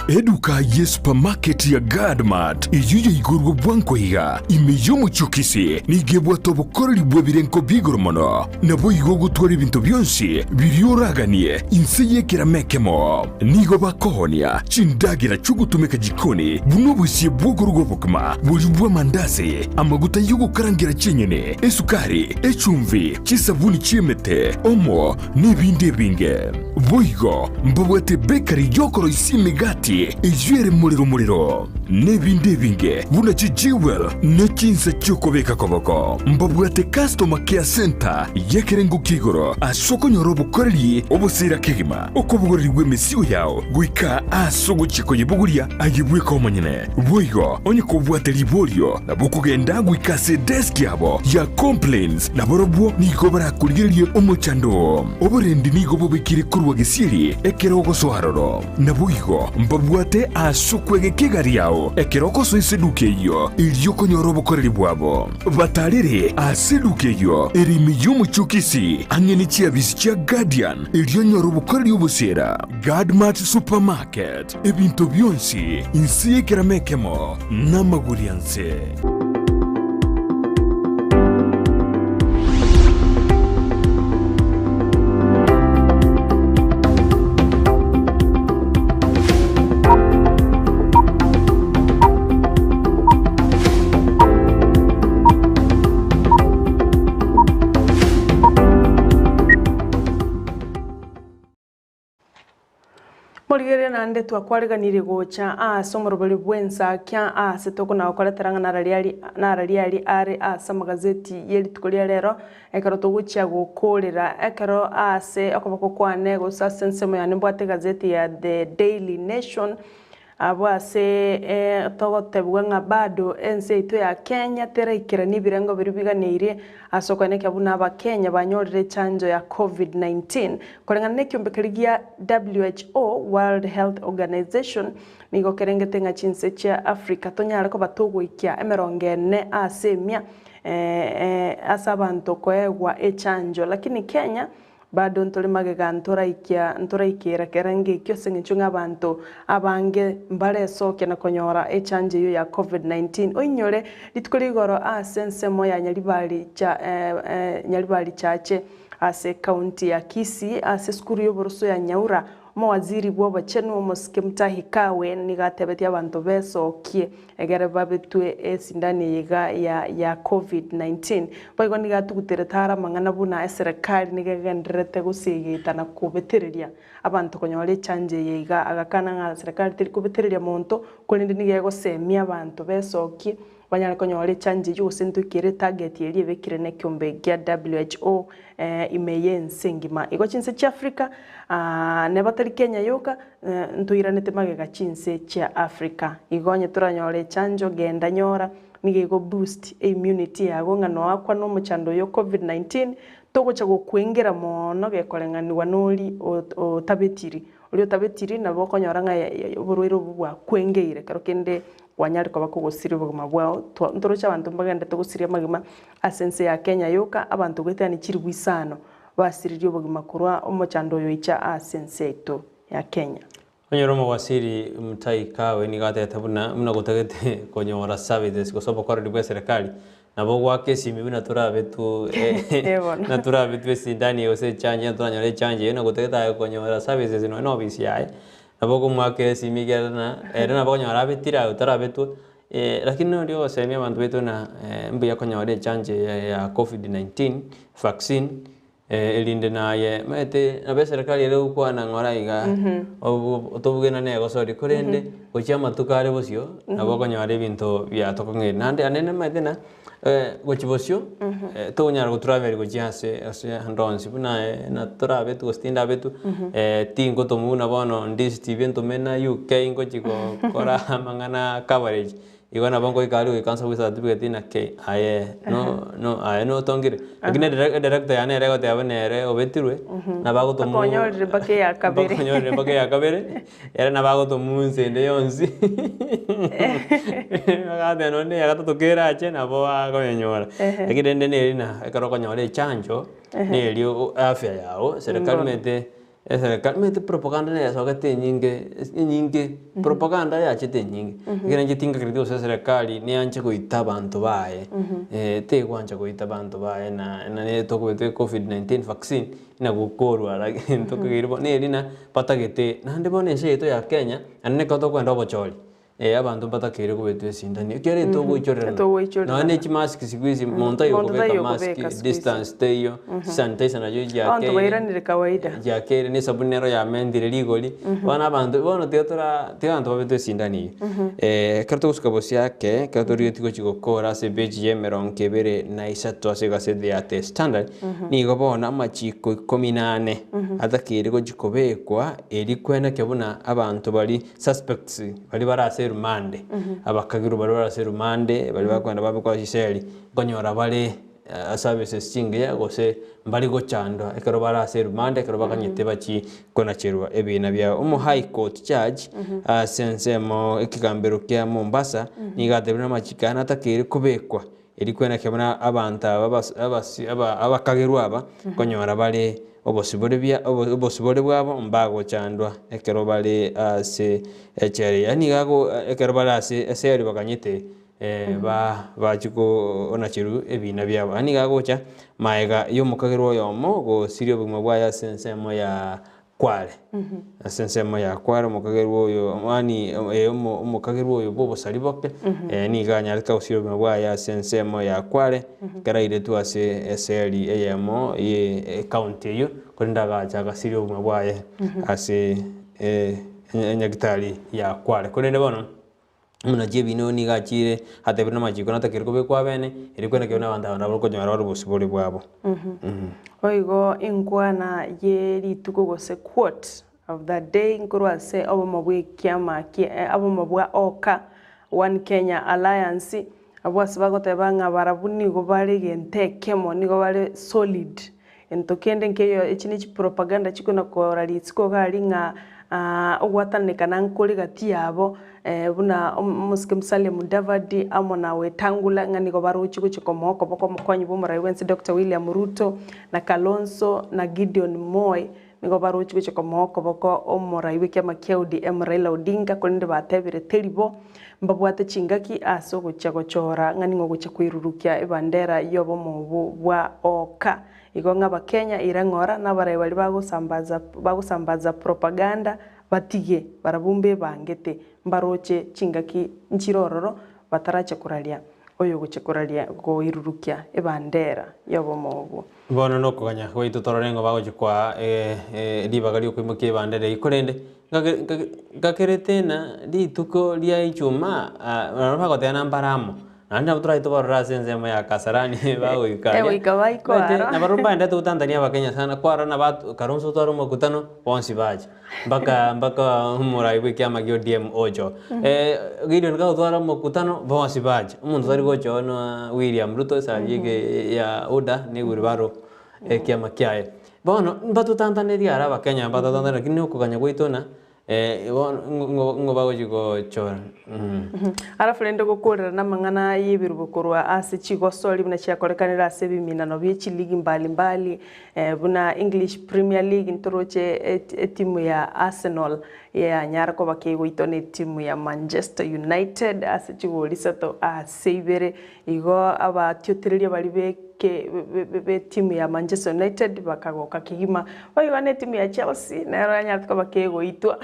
Eduka ye supermarket ya Gadmat iyuye igurwa bwanko higa imeyomu chukisi nigebwa tobokoroli bwe birenko bigoromono nabo igogo twari ibintu byonsi biryoraganie inseye kiramekemo nigo bakohonia chindagira chugutumeka jikoni buno busiye bwogorugo bukma bujubwa mandazi amaguta yugo karangira chenyene esukari echumvi chisabuni chimete omo n'ibindi binge boigo mbabwate bakery yokoro isimigati ijwere muriro n'ibindi binge buna chijiwel n'echinsa cyokobeka koboko mbabwate customer care center yekerengo kigoro asoko nyorobo koreli obusira kegima okobugorerwe mesiyo yao guika asogo chikoye buguria ayibwe komonyene boigo onye kobwate libolio na bukugenda guika se desk yabo ya complaints na borobwo niko barakuligerie omochando oborendi nigo bobekire kurwa gesiri ekerogo soharoro na boigo mbabwate asukwege kigari yao ekeroko so iseduke iyo iliyoko nyorobo koreli bwabo batarire aseduke iyo erimi y'umuchukisi angeni chiabisi chia Guardian iliyo nyorobo koreli ubusera Gadmat Supermarket ebinto byonsi insiye kiramekemo n'amagurianse. Morigere nande twakwareganire gocha asomorobere bwensa kya setoko na okoreteranga narariari are asamagazeti yeri tukoria rero ekaro toguchia gokorera ekaro ase akobako kwane go sensemo ya nembwate gazeti ya The Daily Nation abwase togotebwa nga bado ense ito ya Kenya tereikira nibirengo biribiganire asokone kyabuna aba Kenya banyorire chanjo ya COVID-19 kolengana nekyombekeria WHO World Health Organization nigo kerengete nga chinse cha Africa tonyara ko batogwikia emerongene asemia asabanto koegwa echanjo lakini Kenya bado ntole magega ntoraikia kerange kyo seng'encho abantu abange mbare soke na konyora echanje yo ya COVID-19 oinyore litukuri igoro asensemo ya nyaribali chache ase county ya Kisii ase skuru y'oburuso ya Nyaura mawaziri bwo chenu mosike mutahikawe nigatebetia abantu besokie egere babetwe esindani yiga ya COVID-19 boigo nigatuguteretara mangana buna serikali nigegenderete gusigitana kubetereria abantu konyore chanje yiga agakana nga serikali tiri kubetereria monto kolinde nigego semia abantu besokie banyale konyore chanje yose ntukire target yeri ebekire ne kyombe gya WHO imeye nsengima igo chinse cha Africa ne batari Kenya yoka ntuiranete magega chinse cha Africa igonye turanyore chanjo genda nyora nigego boost immunity yago ngano akwa no muchando yo COVID-19 togocha gukwengera mono gekorenganiwa noli otabetiri uri otabetiri nabo konyora nga burwiro bwa kwengeire karo kende wanyari kwa bakugusiri buguma bwao ntorocha abantu mbagenda tugusiria magima asense ya Kenya yoka abantu gwetani kiri gwisano basiririo buguma kurwa omochando yo icha asense to ya Kenya Onyoromo wasiri mutaikawe nigatete buna muna gutagete konyora services gosobo korodi bwa serikali nabo gwake simi buna turabetu na turabetu sindani yose chanje turanyore chanje na gutageta konyora services no obisi yae nabo kumwake simi gerana era nabo konyora betira turabetu lakini ndio semia bantu betu na mbuya konyora chanje ya COVID-19 vaccine elinde naye mete na serikali ile ukwa na ngora iga otobugena nego sori kurende gochia matukare bosio nabo konyore bintu bya tokonge nande anene mete na gochibosio to nyara go travel gochia ase handonsi na travel to stinda betu tingo to muna bono Ndizi TV to mena UK ngochiko kora mangana coverage igona bango ikalu ikansa wisa certificate na K aye no tongire lakini director yana rego te abanere obetirwe na bago to konyorire bake ya kabere era na bago to munse nde yonsi agade no ne agato tokera ache na bo ago yenyora lakini nde ne na ekaro konyore chanjo ne elio afya yao serikali mete propaganda ya sokate nyinge propaganda ya chete nyinge ngena njitinga kredito sa serikali ni anche kuita bantu bae te kwancha kuita bantu bae na ne tokobete COVID-19 vaccine ina gukorwa lakini tokogirbo ne lina patagete na ndibone sheto ya Kenya anne koto kwenda bocholi abantu batakere kubetwe sindani kere togo ichorera na ne mask sikuizi monta yo kubeka mask distance teyo sanitizer na joji yake abantu bairanire kawaida yake ni sabunero ya mendire ligoli wana abantu bono teotora teanto babetwe sindani karto kuskabos yake katori tiko chigokora se BGM ronkebere na isato asega se ya te standard ni gobona machiko 18 atakire ko jikobekwa eri kwena kebuna abantu bali suspects bali barase rumande abakagiru bari barase rumande bali bakwenda babikwa shiseli konyora bali services chinge ya gose mbali go chando ekero barase rumande ekero bakanyete bachi kona cherwa ebina bya umu high court judge sensemo ekigambero kya Mombasa nigatebina machikana takire kubekwa eri kwena kebona abantu abakagiru aba konyora bali obosibole bwabo mbago chandwa ekero bali ase echere yani gago ekero bali ase eseri bakanyete bachiko onachiru ebina byabo yani gago cha maega yo mukagero yomo go sirio bumwe bwa ya sensemo ya Kwale sensemo ya Kwale mukagero yo mani mukagero yo bobo saliboke ni ganya ka sirio bumwe bwa ya sensemo ya Kwale karaire tu ase eseri eyemo ye county yo kwenda gacha sirio bumwe bwa ya ase nyagitali ya Kwale kurende bono muna jebino ni gachire hatebina machiko natakire kubekwa bene iri kwenda kiona banda nabo konyara bari busibole bwabo oigo inkwana yeri tukogose quote of the day nkurwase abo mabwe kiama abo mabwa oka One Kenya Alliance abwasi bagotebanga barabuni go bari gentekemo nigo bari solid entokende nkeyo echini propaganda chiko na koralitsko gali nga ogwatanekana nkori gati yabo buna Musike Musalia Mudavadi amona Wetangula ngani go baruchi guchikomoko boko mukonyi bumura wensi Dr. William Ruto na Kalonzo na Gideon Moi nigo baruchi guchikomoko boko omura iwike makeudi Raila Odinga kolinde batebire teribo mbabwate chingaki aso guchagochora ngani ngo guchakwirurukia ibandera yobo mubu bwa oka igonga bakenya irangora nabarayi bali bagusambaza propaganda batige barabumbe bangete mbaroche chingaki nchirororo batarache kuralia oyo guchekuralia go irurukia ibandera yobo mubu bono no kuganya gwitu tororengo bagojikwa libagari okwimukia ibandera ikurende gakeretena lituko lia ichuma bagotena mbaramo nanda butura itoborora senzemo ya Kasarani bago ikanya ikabaiko na barumba ndete utandania bakenya sana kwara na batu Kalonzo twaro mukutano bonsi baje mbaka umurai wiki amagyo DM ojo Gideon ka twaro mukutano bonsi baje umuntu ari gocho no William Ruto sabige ya oda ni guribaro kiama kiae bono mbatu tantaneria ara bakenya mbatu tantaneria kinyo kuganya gwitona ngo bagojiko chora arafu rende gukorera na mangana yibirubukorwa ase chigosori buna chiakorekanira ase biminano byechi ligi mbali buna English Premier League ntoroche timu ya Arsenal ya nyarako bakego itone timu ya Manchester United ase chigolisato ase ibere igo abatyotereria bali be timu ya Manchester United bakagoka kigima bayone timu ya Chelsea na ranyatko bakego itwa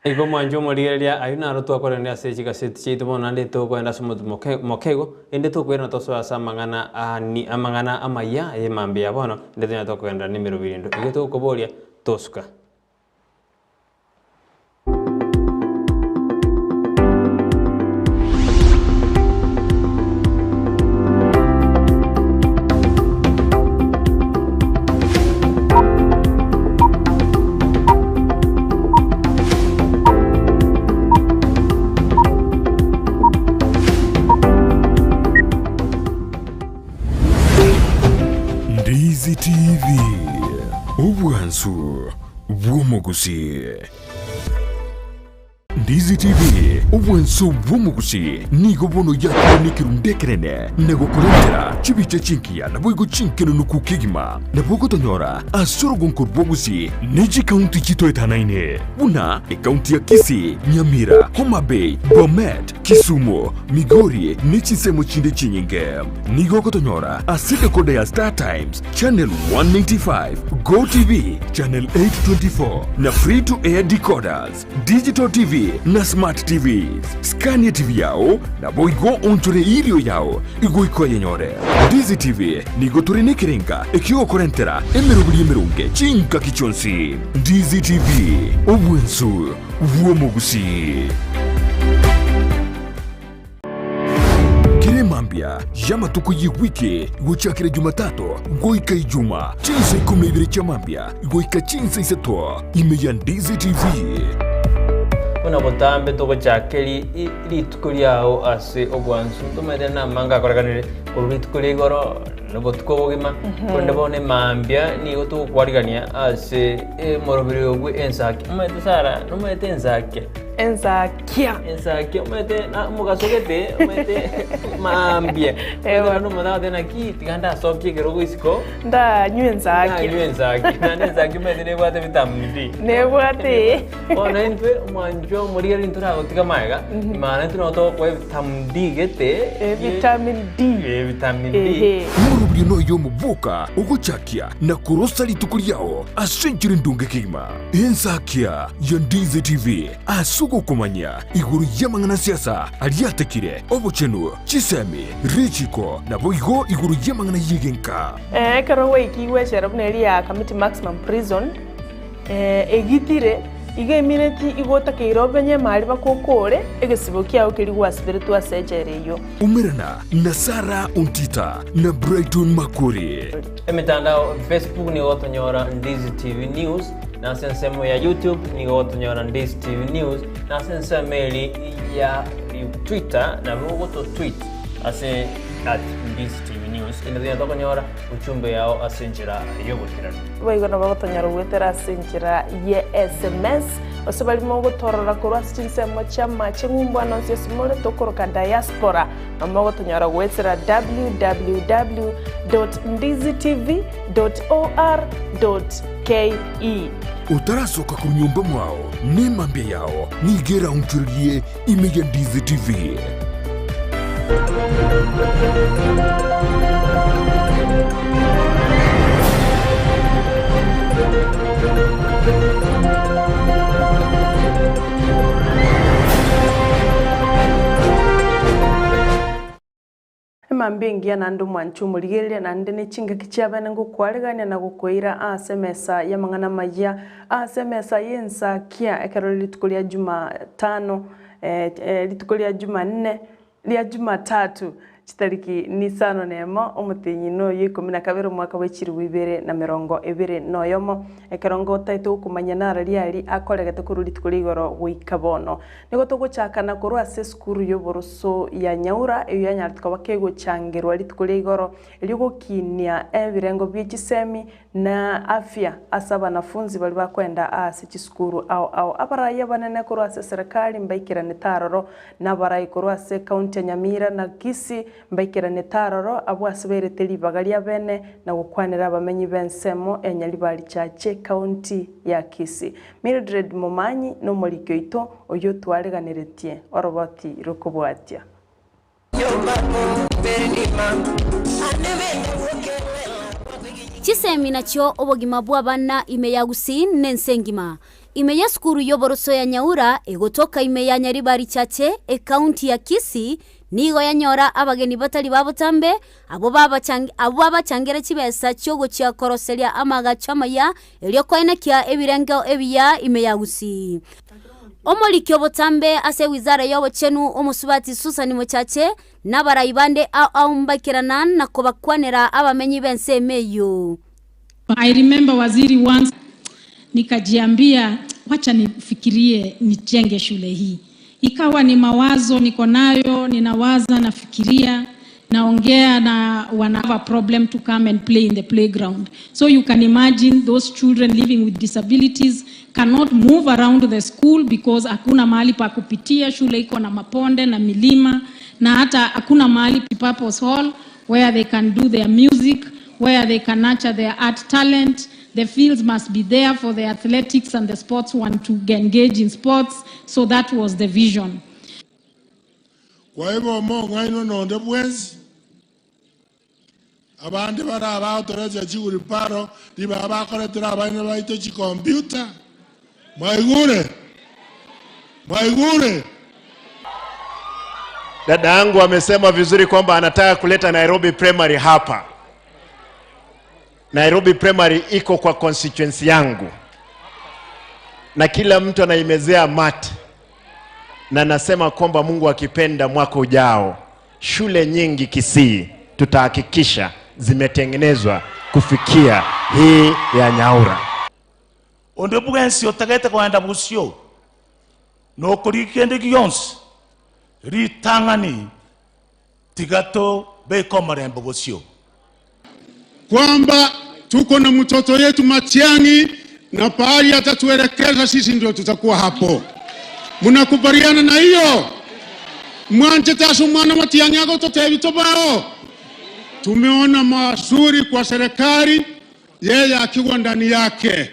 Ego mwanjo morigeria ayuna rotu akorende ase chigaseti chitu bona ndito kwenda sumutu mokego ende to kwenda toso asa mangana amangana amaya emambia bono ndete nyato kwenda nimero 2 ige to koboria tosuka Ndizi TV Ubwansu Bwumugusi Ndizi TV Ubwansu Bwumugusi Nigo bono yakiro nikirundekerene Nego kurendera Chibiche chinkia na boigo chinkeno nukukigima Na bogo tonyora Asoro gonkor bogusi Neji kaunti chito etanaine Buna kaunti ya Kisii, Nyamira, Homa Bay, Bomet, Kisumu, Migori, Nichisemo chinde chinyinge Nigo kotonyora Asika kode ya Star Times Channel 195 Go TV Channel 824 Na free to air decoders Digital TV na Smart TVs Scania TV yao na boigo ontore irio yao Igo iko yenyore Ndizi TV nigo turine kirenga Ekio korentera emerunge chinka kichonsi Ndizi TV Ubwensu Uomugusi Mambia Yama tuko wiki Guchakire Jumatatu Goika Ijuma Chinsa 12 cha Mambia Goika chinsa isato Imeya Ndizi TV Una botambe toko chakeli litukuliao ase ogwansu tumede na manga korakanire kuritukulia goro nobotuko bogima konde bone mambia ni goto kwarigania ase morobiri ogwe ensaki umete sara numete ensakia umete na mugasogete umete mambia ewa no mada dena ki tiganda sokye gero isiko nda nyenzaki na nenzaki umete ne bwate vitamin D ne bwate ona entwe mwanjo moriari ntura gotika maiga imana ntura to kwa vitamin D gete vitamin D Murubiri no yo Boka uguchakia na kurosa litukuriao asenjiri ndunge kigima ensakia ya Ndizi TV asugo kumanya iguru yamangana siasa aliatekire obochenu chisemi richiko na boigo iguru yamangana yigenka karawe ikiwe sherabneri ya Committee Maximum Prison egitire iga imineti igota keirobenye mali bakokore egesibo kiao kirigwa spiritu asejereyo umerana na Sara Untita na Brighton Makuri emitandao Facebook ni otonyora Ndizi TV News na sensemo ya YouTube ni otonyora Ndizi TV News na sensemo ya Twitter na mwogoto tweet ase at Ndizi TV News inadhina tokonyora uchumbe yao asinjira yogotirano baigona bagotonyara gwetera asinjira ye SMS osabali mongo torora korwa sinsemo chama chingumba nonse simole tokoroka diaspora amagotonyara gwetera www.ndizitv.or.ke utarasoka ku nyumba mwao ni mambia yao nigera unchurie imeya Ndizi TV. Mambengia na ndu mwanchumuligeria na ndene chinga kichiabana ngukwaregania na gukoira asemesa ya mangana maya asemesa yensa kia ekero litukulia Jumatano litukulia Jumanne lia Jumatatu chitariki ni sano nemo omutenyino yikomina kabero mwaka wechiri wibere na mirongo ebere noyomo ekerongo taito kumanyana riali akoregete kuruli tukuligoro wikabono nigo togochakana kuru ase skuru yoboroso ya Nyaura eyo yanyartuka bakego changirwa litukuligoro eligo kinia ebirengo by'ekisemi na afya asaba nafunzi bali bakwenda ase chiskuru au abaraya banene kuru ase serikali mbaikira netaroro na barayi kuru ase county ya Nyamira na Kisi mbaikira netaroro abo asberete libagalia bene na gukwanira abamenyi bensemo enyali bali chache county ya Kisi. Mildred Momanyi no molikyoito oyo twaleganeretie oroboti rokobwatia Chisemi nakyo obogima bw'abana imeya gusi nensengima imeya skuru yoboroso ya Nyaura egotoka imeya Nyaribari chache county ya Kisi nigo yanyora abageni batali babotambe abo babachangira chibesa cyogo cya koroselia amaga chamaya elyo koine kya ebirengo ebiya imeya gusi omolikyo botambe ase wizara yobo chenu omusubati Susan Muchache nabarayibande au mbakirana na kobakwanera abamenyi bense meyo. I remember waziri once nikajiambia wacha nifikirie nijenge shule hii. Ikawa ni mawazo niko nayo, ninawaza, nafikiria, naongea na one have a problem to come and play in the playground. So you can imagine those children living with disabilities cannot move around the school because hakuna mahali pa kupitia, shule iko na maponde na milima, na hata hakuna mahali purpose hall where they can do their music, where they can nurture their art talent. The fields must be there for the athletics and the sports want to engage in sports. So that was the vision. Kwa hivyo monga ino nonde bwezi abandi bara abatoreje chiguri paro diba abakoretera abana baito chi computer maigure. Dada yangu amesema vizuri kwamba anataka kuleta Nairobi Primary hapa. Nairobi Primary iko kwa constituency yangu. Na kila mtu anaimezea mate. Na nasema kwamba Mungu akipenda mwaka ujao shule nyingi Kisii tutahakikisha zimetengenezwa kufikia hii ya Nyaura. Onde bwensi otagete kwenda busyo. No kurikende giyonsi. Ritangani tigato beko marembo busyo. Kwamba tuko na mtoto yetu Matiang'i na pahali atatuelekeza sisi ndio tutakuwa hapo. Mnakubaliana na hiyo? Mwanje tasu mwana Matiang'i yako totebito bao. Tumeona mazuri kwa serikali yeye akiwa ndani yake.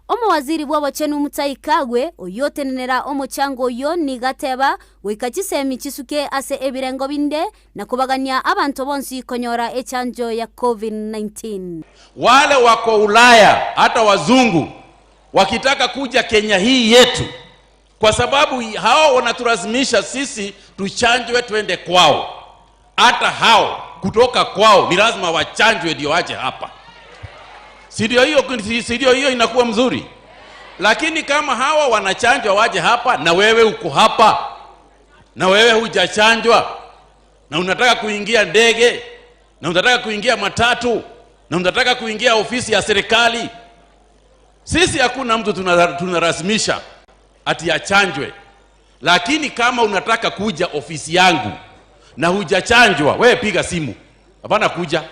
Omo waziri bwa wachenu Mutaikagwe oyote nenera omo chango yo ni gateba wikachisemi chisuke ase ebirengo binde na kubagania abantu bonsi konyora echanjo ya COVID-19. Wale wako Ulaya hata wazungu wakitaka kuja Kenya hii yetu kwa sababu hao wanatulazimisha sisi tuchanjwe twende kwao. Hata hao kutoka kwao ni lazima wachanjwe ndio waje hapa. Sidio hiyo inakuwa mzuri. Lakini kama hawa wanachanjwa waje hapa na wewe uko hapa na wewe hujachanjwa na unataka kuingia ndege na unataka kuingia matatu na unataka kuingia ofisi ya serikali, sisi hakuna mtu tunarasimisha ati achanjwe. Lakini kama unataka kuja ofisi yangu na hujachanjwa, wewe piga simu. Hapana kuja.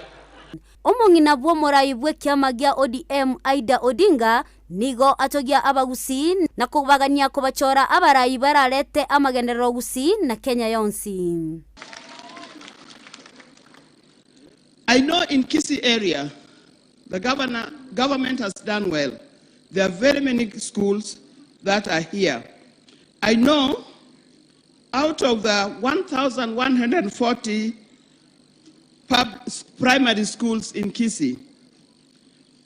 Omong'ina bwo morai bwe kiama gia ODM Aida Odinga nigo atogia abagusi na kubagania kubachora abarai bararete amagenderero gusi na Kenya yonsi. I know in Kisii area, the government has done well. There are very many schools that are here. I know out of the 1,140 primary schools in Kisii,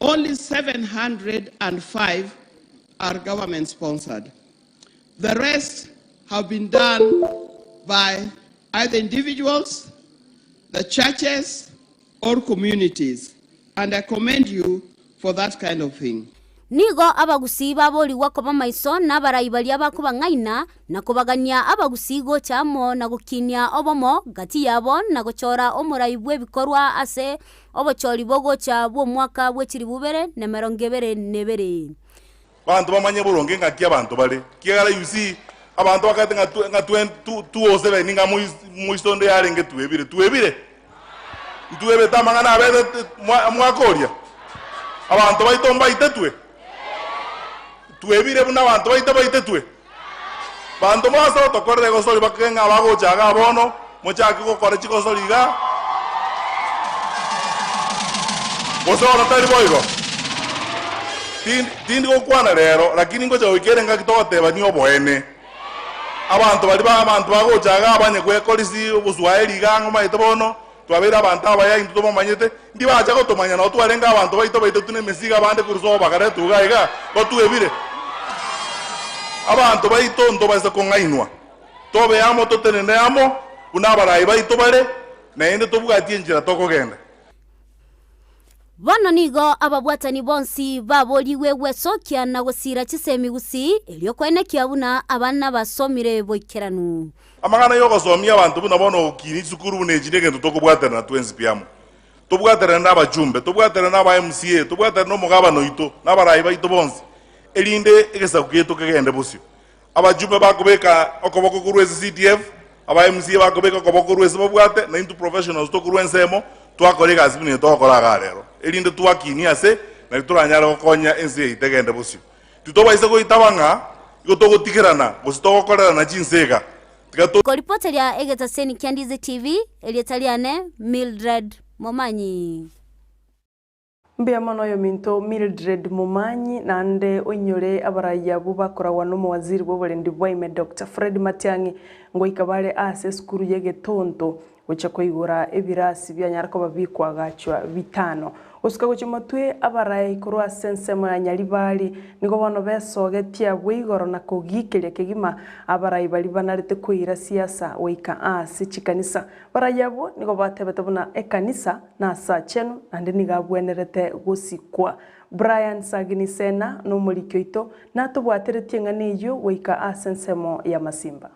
only 705 are government sponsored. The rest have been done by either individuals, the churches, or communities. And I commend you for that kind of thing. Nigo abagusi baboli wako maiso na baraibali abakuba ngaina na kubagania abagusi go chamo na gukinya obomo gati yabo na guchora omuraibwe bikorwa ase obochori bogo cha bwo mwaka bwechiri bubere na merongebere nebere. Bantu bamanye buronge ngaki abantu bale kigala yusi abantu bakati nga 207 ninga muistonde yarenge tuebire tamangana abede mwakoria abantu baitomba itetwe tuebire buna abantu baite bantu baso tokorere gosori bakenga abago chaga bono mochaki go kore chiko soliga bosoro tari boigo tindi go kwana rero lakini ngo chawo ikerenga kitoteba ni oboene abantu bali ba abantu bago chaga abanye kwekolisi ubuswaeli gango maite bono twabera abantu abaya into bomanyete ndi bacha go tomanya no twarenga abantu baite tune mesiga bande kuruso bagare tugaiga go tuebire abantu baito ndo baza kongainwa tobe amo totenene amo unabarai baito bare na ende tobugatie njira tokogenda. Bono nigo ababwatani bonsi baboliwe wesokia na gusira chisemi gusi elio kwene kiabuna abana basomire boikeranu. Amagana yoko somia abantu buna bono kini sukuru nejinege ntokobwatana na twenzi piamo. Tobwatana na bajumbe, tobwatana na ba MCA, tobwatana no mugabano ito na barai baito bonsi. Elinde egesakuyeto kagende bosio. Abajumbe bakobeka okoboko kurwezi CTF, aba MCA bakobeka okoboko kurwezi babwate na into professionals to kurwensemo twakorega azibine tokora rero. Elinde twakini ase na turanyara okonya NCA itegende bosio. Tutobaise ko itabanga igotogotikirana bositogokorera na chinsega. Ripoti ya Egeta Seni Ndizi TV elietaliane Mildred Momanyi. Mbia mono yo minto Mildred Momanyi nande onyore abaraya bubakorawa no muwaziri bw'oburendi bwaime Dr. Fred Matiang'i ngo ikabale ase skuru yegetonto guca koigura ebirasi byanyarako babikwa gachwa bitano usika guchimotwe abarai kurwa sensemo ya nyaribali nigo bono besogetia bwigoro na kugikeria kegima abarai bali banarete kuira siasa weika ase chikanisa barayabo nigo batebete buna ekanisa na sa chenu ande nigabwenerete gusikwa Brian Saginisena no mulikyoito na tubwateretie ng'aniyo weika ase nsemo ya Masimba.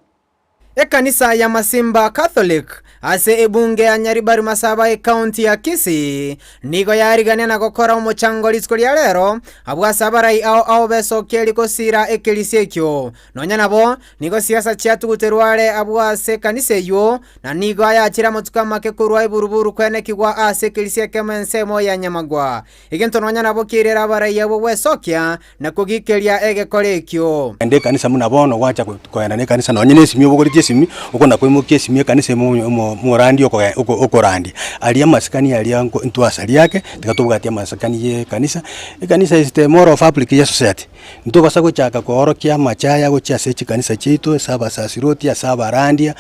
Ekanisa ya Masimba Catholic ase ebunge ya Nyaribari Masaba county ya Kisii nigo yarigania na gukora umuchango lisiko lya lero abwasa abarai ao besokia likosira ekelisia ekyo nonya nabo nigo siasa cyatuguterware abwase kanisa yo na nigo ayakira mutuka make kurwa iburuburu kwene kigwa ase ekelisia kemensemo ya Nyamagwa igento nonya nabo kirera abarai abo wesokia na kugikelia egekore ekyo ende kanisa munabono wacha koyana ne kanisa nonya nesimyo bugori simi ukona kwimukia simie kanisa mu randi oko randi ali amasikani ali ntwasali yake tikatubugatia masikani ye kanisa kanisa is the more of public society ntobasa guchaka koorokia machaya guchase kanisa cheito saba sasiroti saba randia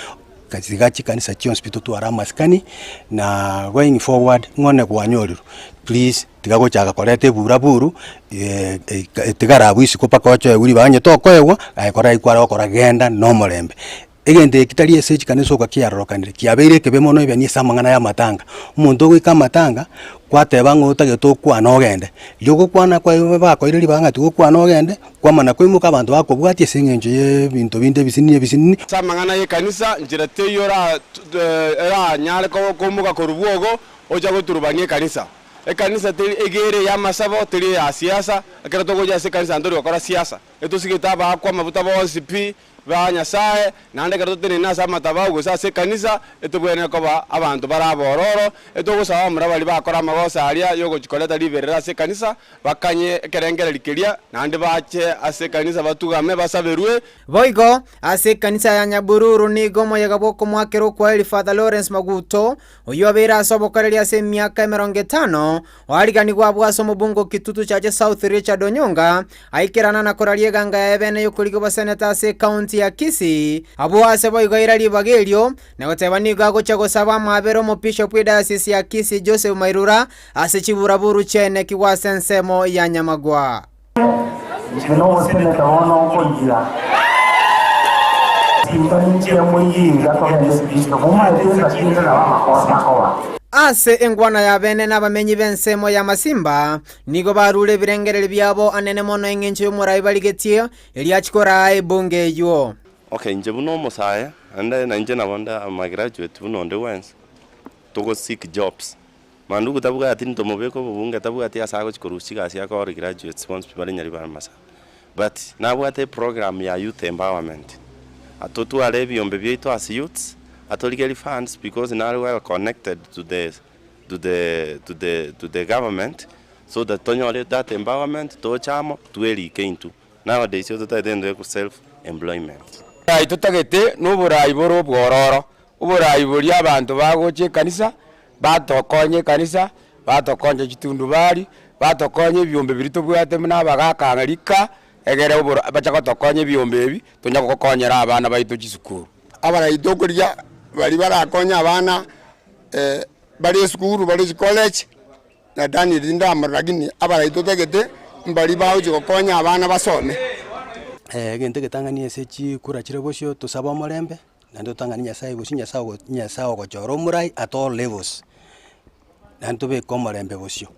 kazigachi kanisa chi hospital tu ara masikani na going forward ngone kwanyoriru please tigagochaka korete buraburu tigarabu isiko pakocho uri banye tokoewa aikora ikwara okora genda no morembe egende kitali esechi kanisa kwa kiarorokanire kiabeire kebe mono ibya nisamangana ya matanga umuntu gwika matanga kwateba ngota getokwa nogende lyogo kwana kwa bakoire libanga tukwa nogende kwamana kwimuka abantu bakobwatie sengenje ye bintu binde bisini samangana ye kanisa njira teyora era nyale ko kumuka korubwogo oja guturubanye kanisa ekanisa teri egere ya masabo teri ya siasa akira togo ya se kanisa ndori wakora siasa eto sigitaba kwa mabuta ba OCP ba Nyasae nande karotene nasa matabago sase kanisa etubwene koba abantu barabororo etugusaba murabali bakora magosa aria yogo chikoleta liberera se kanisa bakanye kerengere likeria nande bache ase kanisa batugame basaberwe boigo ase kanisa ya Nyabururu nigo moyaga boko mwakero kwa eli Father Lawrence Maguto uyu abera asobokoreria ase miaka 50 warigani gwa bwaso mubungo kitutu chaje South Richard Onyonga aikirana na korarie ganga ya ebene yukurigo baseneta ase county ya Kisii abo ase boigo irali bagelio na gotebani gago chago saba mabero mo bishop wa diocese ya Kisii Joseph Mairura ase chiburaburu chene kiwa sensemo ya Nyamagwa Ngino seneta wono konjia ase engwana ya bene n'abamenyi b'ensemo ya Masimba nigo barule birengerere byabo anene mono engencho y'umurayi baligetie eliachikora ebunge yo. Okay, nje buno Mosaya ande na nje nabonda ama graduate buno nde wens togo seek jobs mandu kutabuga ati ntomobeko bubunge tabuga ati asago chikorushika asia ko graduates once bari nyari masa but nabwate program ya youth empowerment atotu alebi ombe byeito as youths atoligeli funds because now we are connected to the government so that tonyole that empowerment to chamo tueli keintu nowadays yoto tatende ku self employment ai tutagete no burayi boro bwororo uburayi buri abantu bagoche kanisa batokonye kanisa batokonye chitundu bari batokonye byombe birito bwate mna bagakangalika egere ubura bachako tokonye byombe bi tunya kokonyera abana baito chisukuru abarayi tokuria bari barakonya abana bari skuru bari college na dani rinda amaragini abarayi totegete mbari bawo chikokonya abana basome gente getangania ese chikura chire bosho tusaba morembe nando tangani Nyasae bosi Nyasae gochoro murai at all levels nando be komorembe bosho.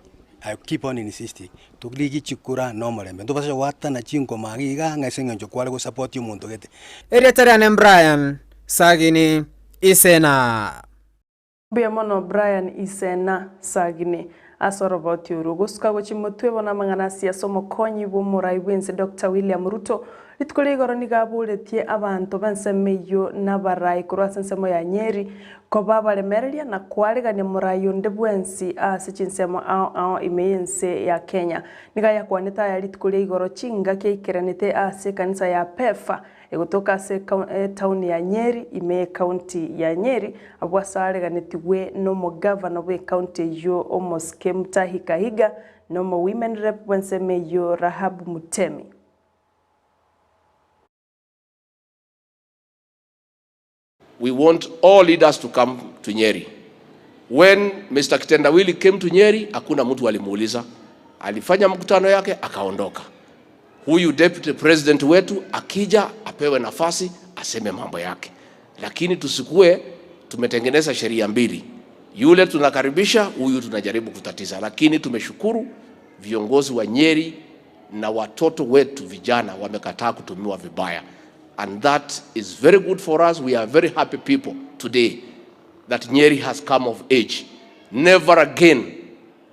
I keep on insisting to ligi chikura no morembe ndo basho wata na chinko magiga ngasenga njokwale go support yumuntu gete Eretarian Brian Sagini Isena Biamono Brian Isena Sagini asoroboti uruguska gochimotwe bona mangana siasa mokonyi bo murai wense Dr. William Ruto litkolegoro nigabuletie abantu bansemeyo nabarai kurasensemo ya Nyeri ko babalemereria na kwaregania murayo ndebwensi asichinsemo ao imeyense ya Kenya nigaya kwaneta ya litkolegoro chinga keikeranete ase kanisa ya PEFA egotoka ase town ya Nyeri ime county ya Nyeri abwasareganetiwe no mo governor we county yo omoske Mutahikahiga no mo women rep wensemeyo Rahabu Mutemi. We want all leaders to come to Nyeri. When Mr. Kitendawili came to Nyeri, hakuna mtu alimuuliza. Alifanya mkutano yake akaondoka. Huyu deputy president wetu akija apewe nafasi aseme mambo yake. Lakini tusikue tumetengeneza sheria mbili. Yule tunakaribisha, huyu tunajaribu kutatiza. Lakini tumeshukuru viongozi wa Nyeri na watoto wetu vijana wamekataa kutumiwa vibaya. And that is very good for us. We are very happy people today that Nyeri has come of age. Never again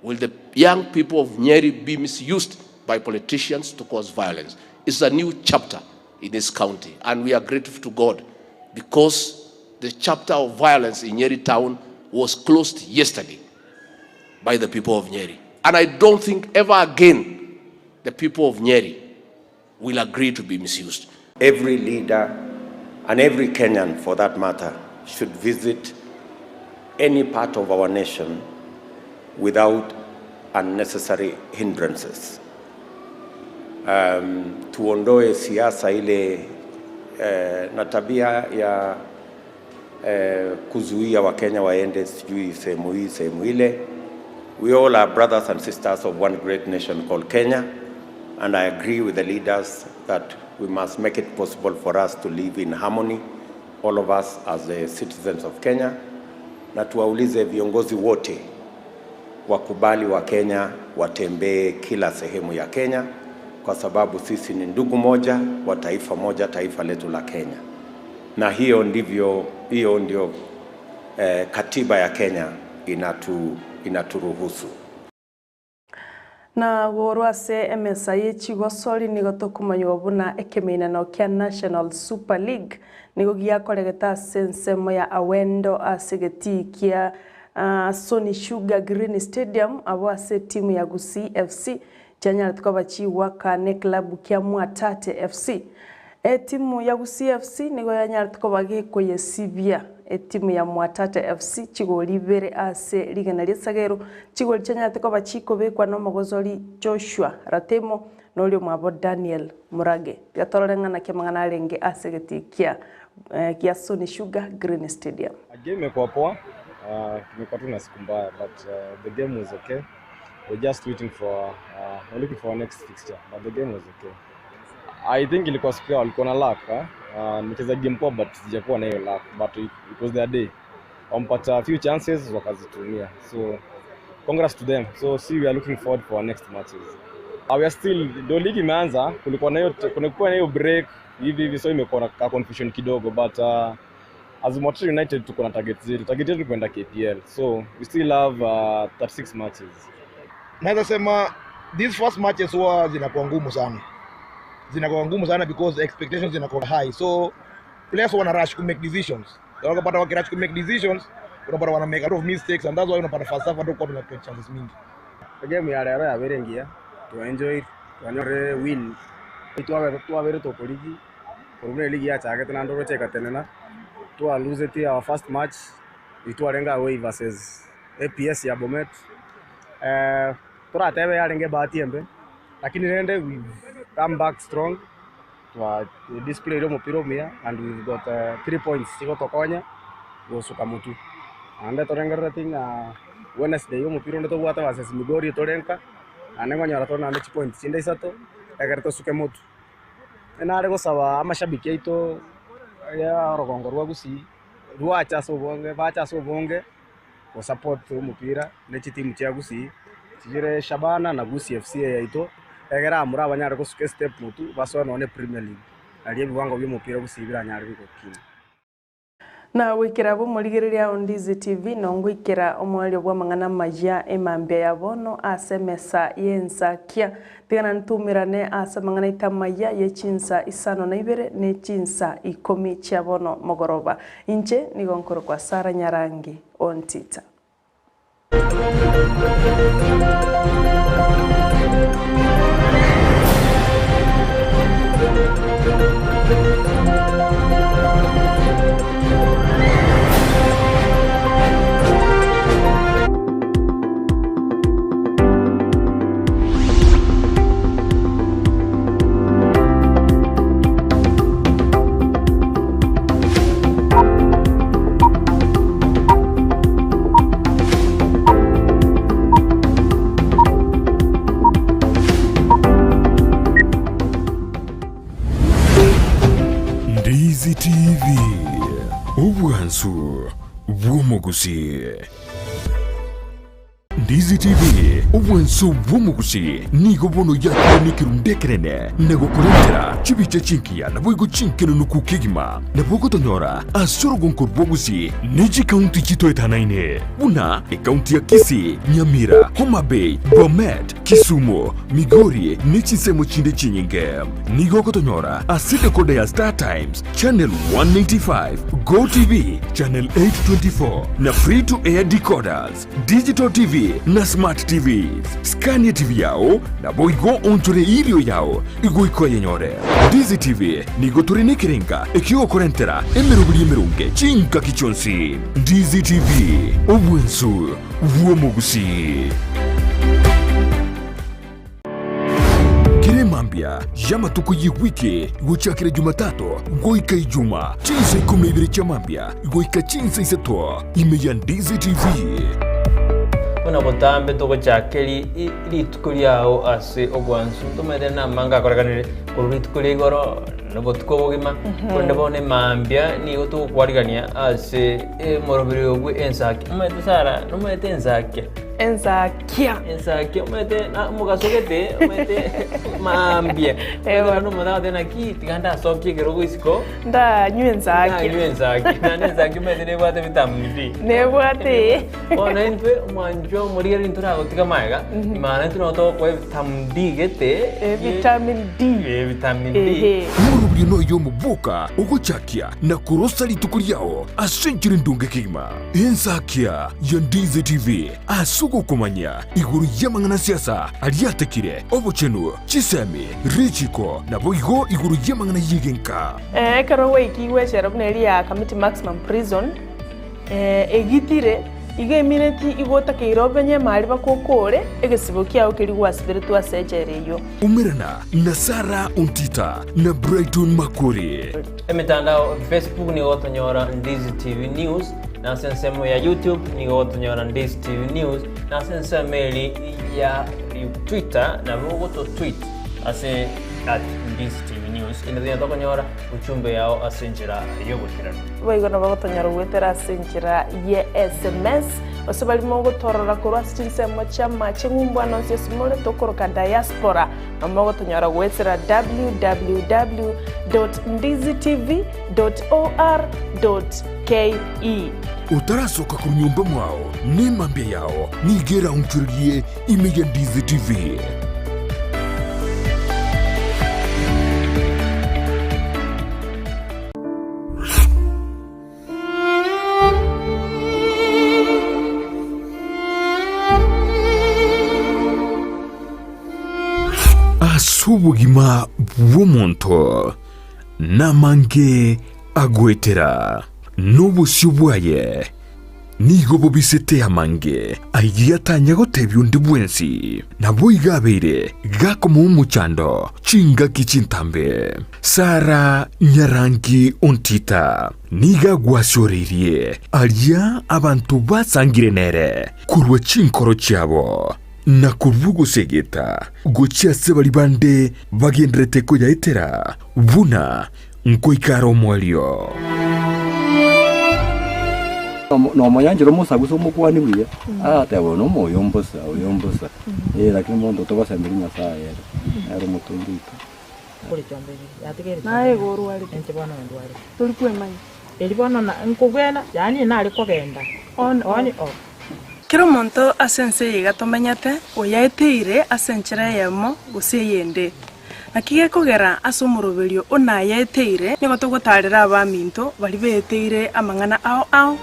will the young people of Nyeri be misused by politicians to cause violence. It's a new chapter in this county, and we are grateful to God because the chapter of violence in Nyeri town was closed yesterday by the people of Nyeri. And I don't think ever again the people of Nyeri will agree to be misused. Every leader and every Kenyan, for that matter, should visit any part of our nation without unnecessary hindrances. Tuondoe siasa ile na tabia ya kuzuia Wakenya waende sijui sehemu hii sehemu ile. We all are brothers and sisters of one great nation called Kenya, and I agree with the leaders that we must make it possible for us to live in harmony, all of us as the citizens of Kenya. Na tuwaulize viongozi wote wakubali wa Kenya watembee kila sehemu ya Kenya, kwa sababu sisi ni ndugu moja wa taifa moja, taifa letu la Kenya. Na hiyo ndio katiba ya Kenya inaturuhusu. Na gorwase MSI chigosori nigo tokumanyo buna ekeminano kia National Super League nigo giakoregeta sensemo ya awendo asegeti kia Sony Sugar Green Stadium abo ase timu ya Gusii FC chanya tukoba chiwa kane club kia Mwatate FC timu ya Gusii FC nigo yanya tukoba gekoye Sivia timu ya Mwatate FC chigoli bere ase ligana lyesagero chigoli chanya tukoba chikobekwa no mogozori Joshua Ratemo nolio mwabo Daniel Murage yatororengana kemangana renge asegeti kia Sony Sugar Green Stadium. Game imekuwa poa. Tumekuwa tuna siku mbaya, but the game was okay. We're just waiting for we're looking for our next fixture, but the game was okay. I think ilikuwa siku walikuwa na luck, nicheza game poa but sijakuwa na hiyo luck, but it was their day. Wampata a few chances wakazitumia. So congrats to them. So we are looking forward for our next matches. We are still the league imeanza, kulikuwa na hiyo break hivi so imekuwa na confusion kidogo, but as Motor United tuko na target yetu kwenda KPL, so we still have 36 matches. Naweza sema these first matches huwa zinakuwa ngumu sana because expectations zinakuwa high, so players wana rush to make decisions. Wanapata wakirush to make decisions, unapata wana make a lot of mistakes, and that's why unapata falsafa ndio kwa tuna chances mingi. Game ya leo ya berengia to enjoy wanore win itwa to poligi kwa ligi ya chake tena ndo cheka tena to lose it our first match itwarenga away versus APS ya Bomet. Tora tebe yarenge bahati embe lakini rende we come back strong to display romo piromia and we've got 3 points siko tokonya gosuka mutu ande torenga rating Wednesday yomo pironde to bwata versus Migori torenka anengo nyara to na 6 points chinde isato egerto suke mutu enare go sawa amashabiki aito ya rogongo rwa Gusii rwacha so bonge ko support umupira nechi timu ya Gusii tijire Shabana na Gusii FC yaito egera amura abanyare ko suke step mutu baso none Premier League aliye biwango by'umupira Gusii biranyare biko kina na wikira bo murigereria Ndizi TV nongwikira omwalio bwa mangana maja emambia ya bono asemesa yenza kia tigana ntumirane asemangana itamaya yechinsa isano na ibere ne chinsa 10 cha bono mogoroba inje nigonkoro kwa Sara Nyarangi ontita. Ndizi TV Ubwansu Bw'Omugusi. Ndizi TV Ubwansu Bw'Omugusi nigo bono yakene kirundekerene nego kurentera chibiche chinkia na bwigo chinkeno nukukigima na bwogo tonyora asoro gonkor Bw'Omugusi neji county chito etanaine buna county ya Kisii, Nyamira, Homa Bay, Bomet, Kisumu, Migori nechi semo chinde chinyinge nigo kotonyora aside kode ya Star Times channel 195, Go TV channel 824 na free to air decoders, digital TV na smart TVs. Scania TV yao na boigo onture irio yao igo ikoye nyore. Ndizi TV nigo turine kirenga ikiwa korentera emerubuli emerunge chinka kichonsi. Ndizi TV Ubwansu Bw'Omugusi. Mambia yamatuko yiwike gochakire Jumatatu goika Ijuma chinsa 12 cha mambia goika chinsa isato imeya Ndizi TV una botambe to gochakiri iritukuri yao ase Ogwansu tumede na manga koraganire kuritukuri goro no botko bogima konde bone mambia ni goto kwarigania ase morobiri ogwe ensaki umete Sara no mete ensaki enzakia umete na mugasogete umete mambia ewa no moda tena ki tiganda sokye gerogo isiko nda nyenzaki na nenzaki umete ne bwate vitamini D ne bwate ona intwe mwanjo muri eri ntura gotika maiga imana ntuno to kwa vitamin D gete vitamin D vitamin D murubino yo mubuka uguchakia na kurosa litukuliao asenjiri ndunge kigima ensakia ya Ndizi TV asugo kumanya iguru yamangana siasa aliatekire obuchenu chisemi richiko na boigo iguru yamangana yigenka karo wiki weshera buneli ya Committee Maximum Prison egitire iga minute igota keirobenye mali bakokore egesibo kiao kirigwa spiritu asejereyo umirana na Sara Untita na Brighton Makuri emitandao Facebook ni otonyora Ndizi TV News na sensemo ya YouTube ni otonyora Ndizi TV News na sensemo ya Twitter na mogoto tweet ase @Ndizi TV News ina tokonyora uchumbe yao asenjira yobukirano boigona bagotonyora gwetera asenjira ye SMS osabali mogotorora korwa sinsemo chama chengumbwana sesimole tokoroka diaspora amogotonyora gwetera www.ndizitv.or.ke utarasoka ku nyumba mwao ni mambia yao nigera unchurie imeya Ndizi TV asubugima bw'omuntu namange agwetera n'obusyo bwaye nigo bubisete amange ayiyatanya gotebya undi bwensi nabo igabeire gakoma umuchando chinga kichintambe Sara Nyarangi Untita niga gwashorerie alia abantu basangire nere kurwa chinkoro cyabo na kuvugo segeta gochia sebali bande bagendrete ko yaitera buna nkoikaro mwalio no moyanjiro musaguso mukwani wiya atebo no moyombosa lakini mondo to basembiri Nyasae ero mutundika kuri chambere yategere nae goru ali ente bana ndware tuli kwemanya eli bana na nkugena yani nali kogenda on off kero monto asense yiga tomenyate oyaeteire asenchera yemo guseyende nakige kogera asumuruberio ona yaeteire nigo togotarira abaminto bali beteire amangana ao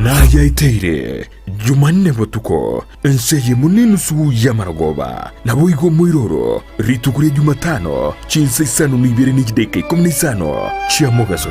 na yaiteire Jumanne botuko enseye munini su yamaragoba na boigo muiroro ritukure Jumatano chinsa isano nibere nijideke 15 chia mogaso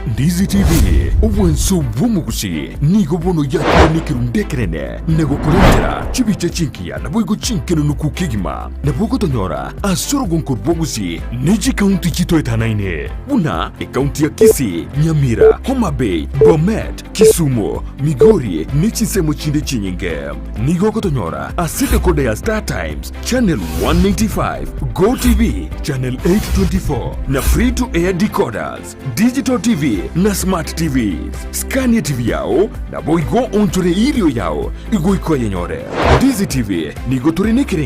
Ndizi TV ubwenso bwumugusi nigo bono yakonikiru ndekerene nego kurentera chibiche chinkia na boigo chinkeno nukukigima na bogo tonyora asoro gonko bogusi niji kaunti chito etanaine buna kaunti ya Kisii, Nyamira, Homa Bay, Bomet, Kisumu, Migori nichi semo chinde chinyinge nigo kotonyora asite kode ya Star Times channel 195 Go TV channel 824 na free to air decoders digital TV na smart TVs Scania TV yao na boigo ontore ilio yao igo iko yenyore Ndizi TV nigo turinekere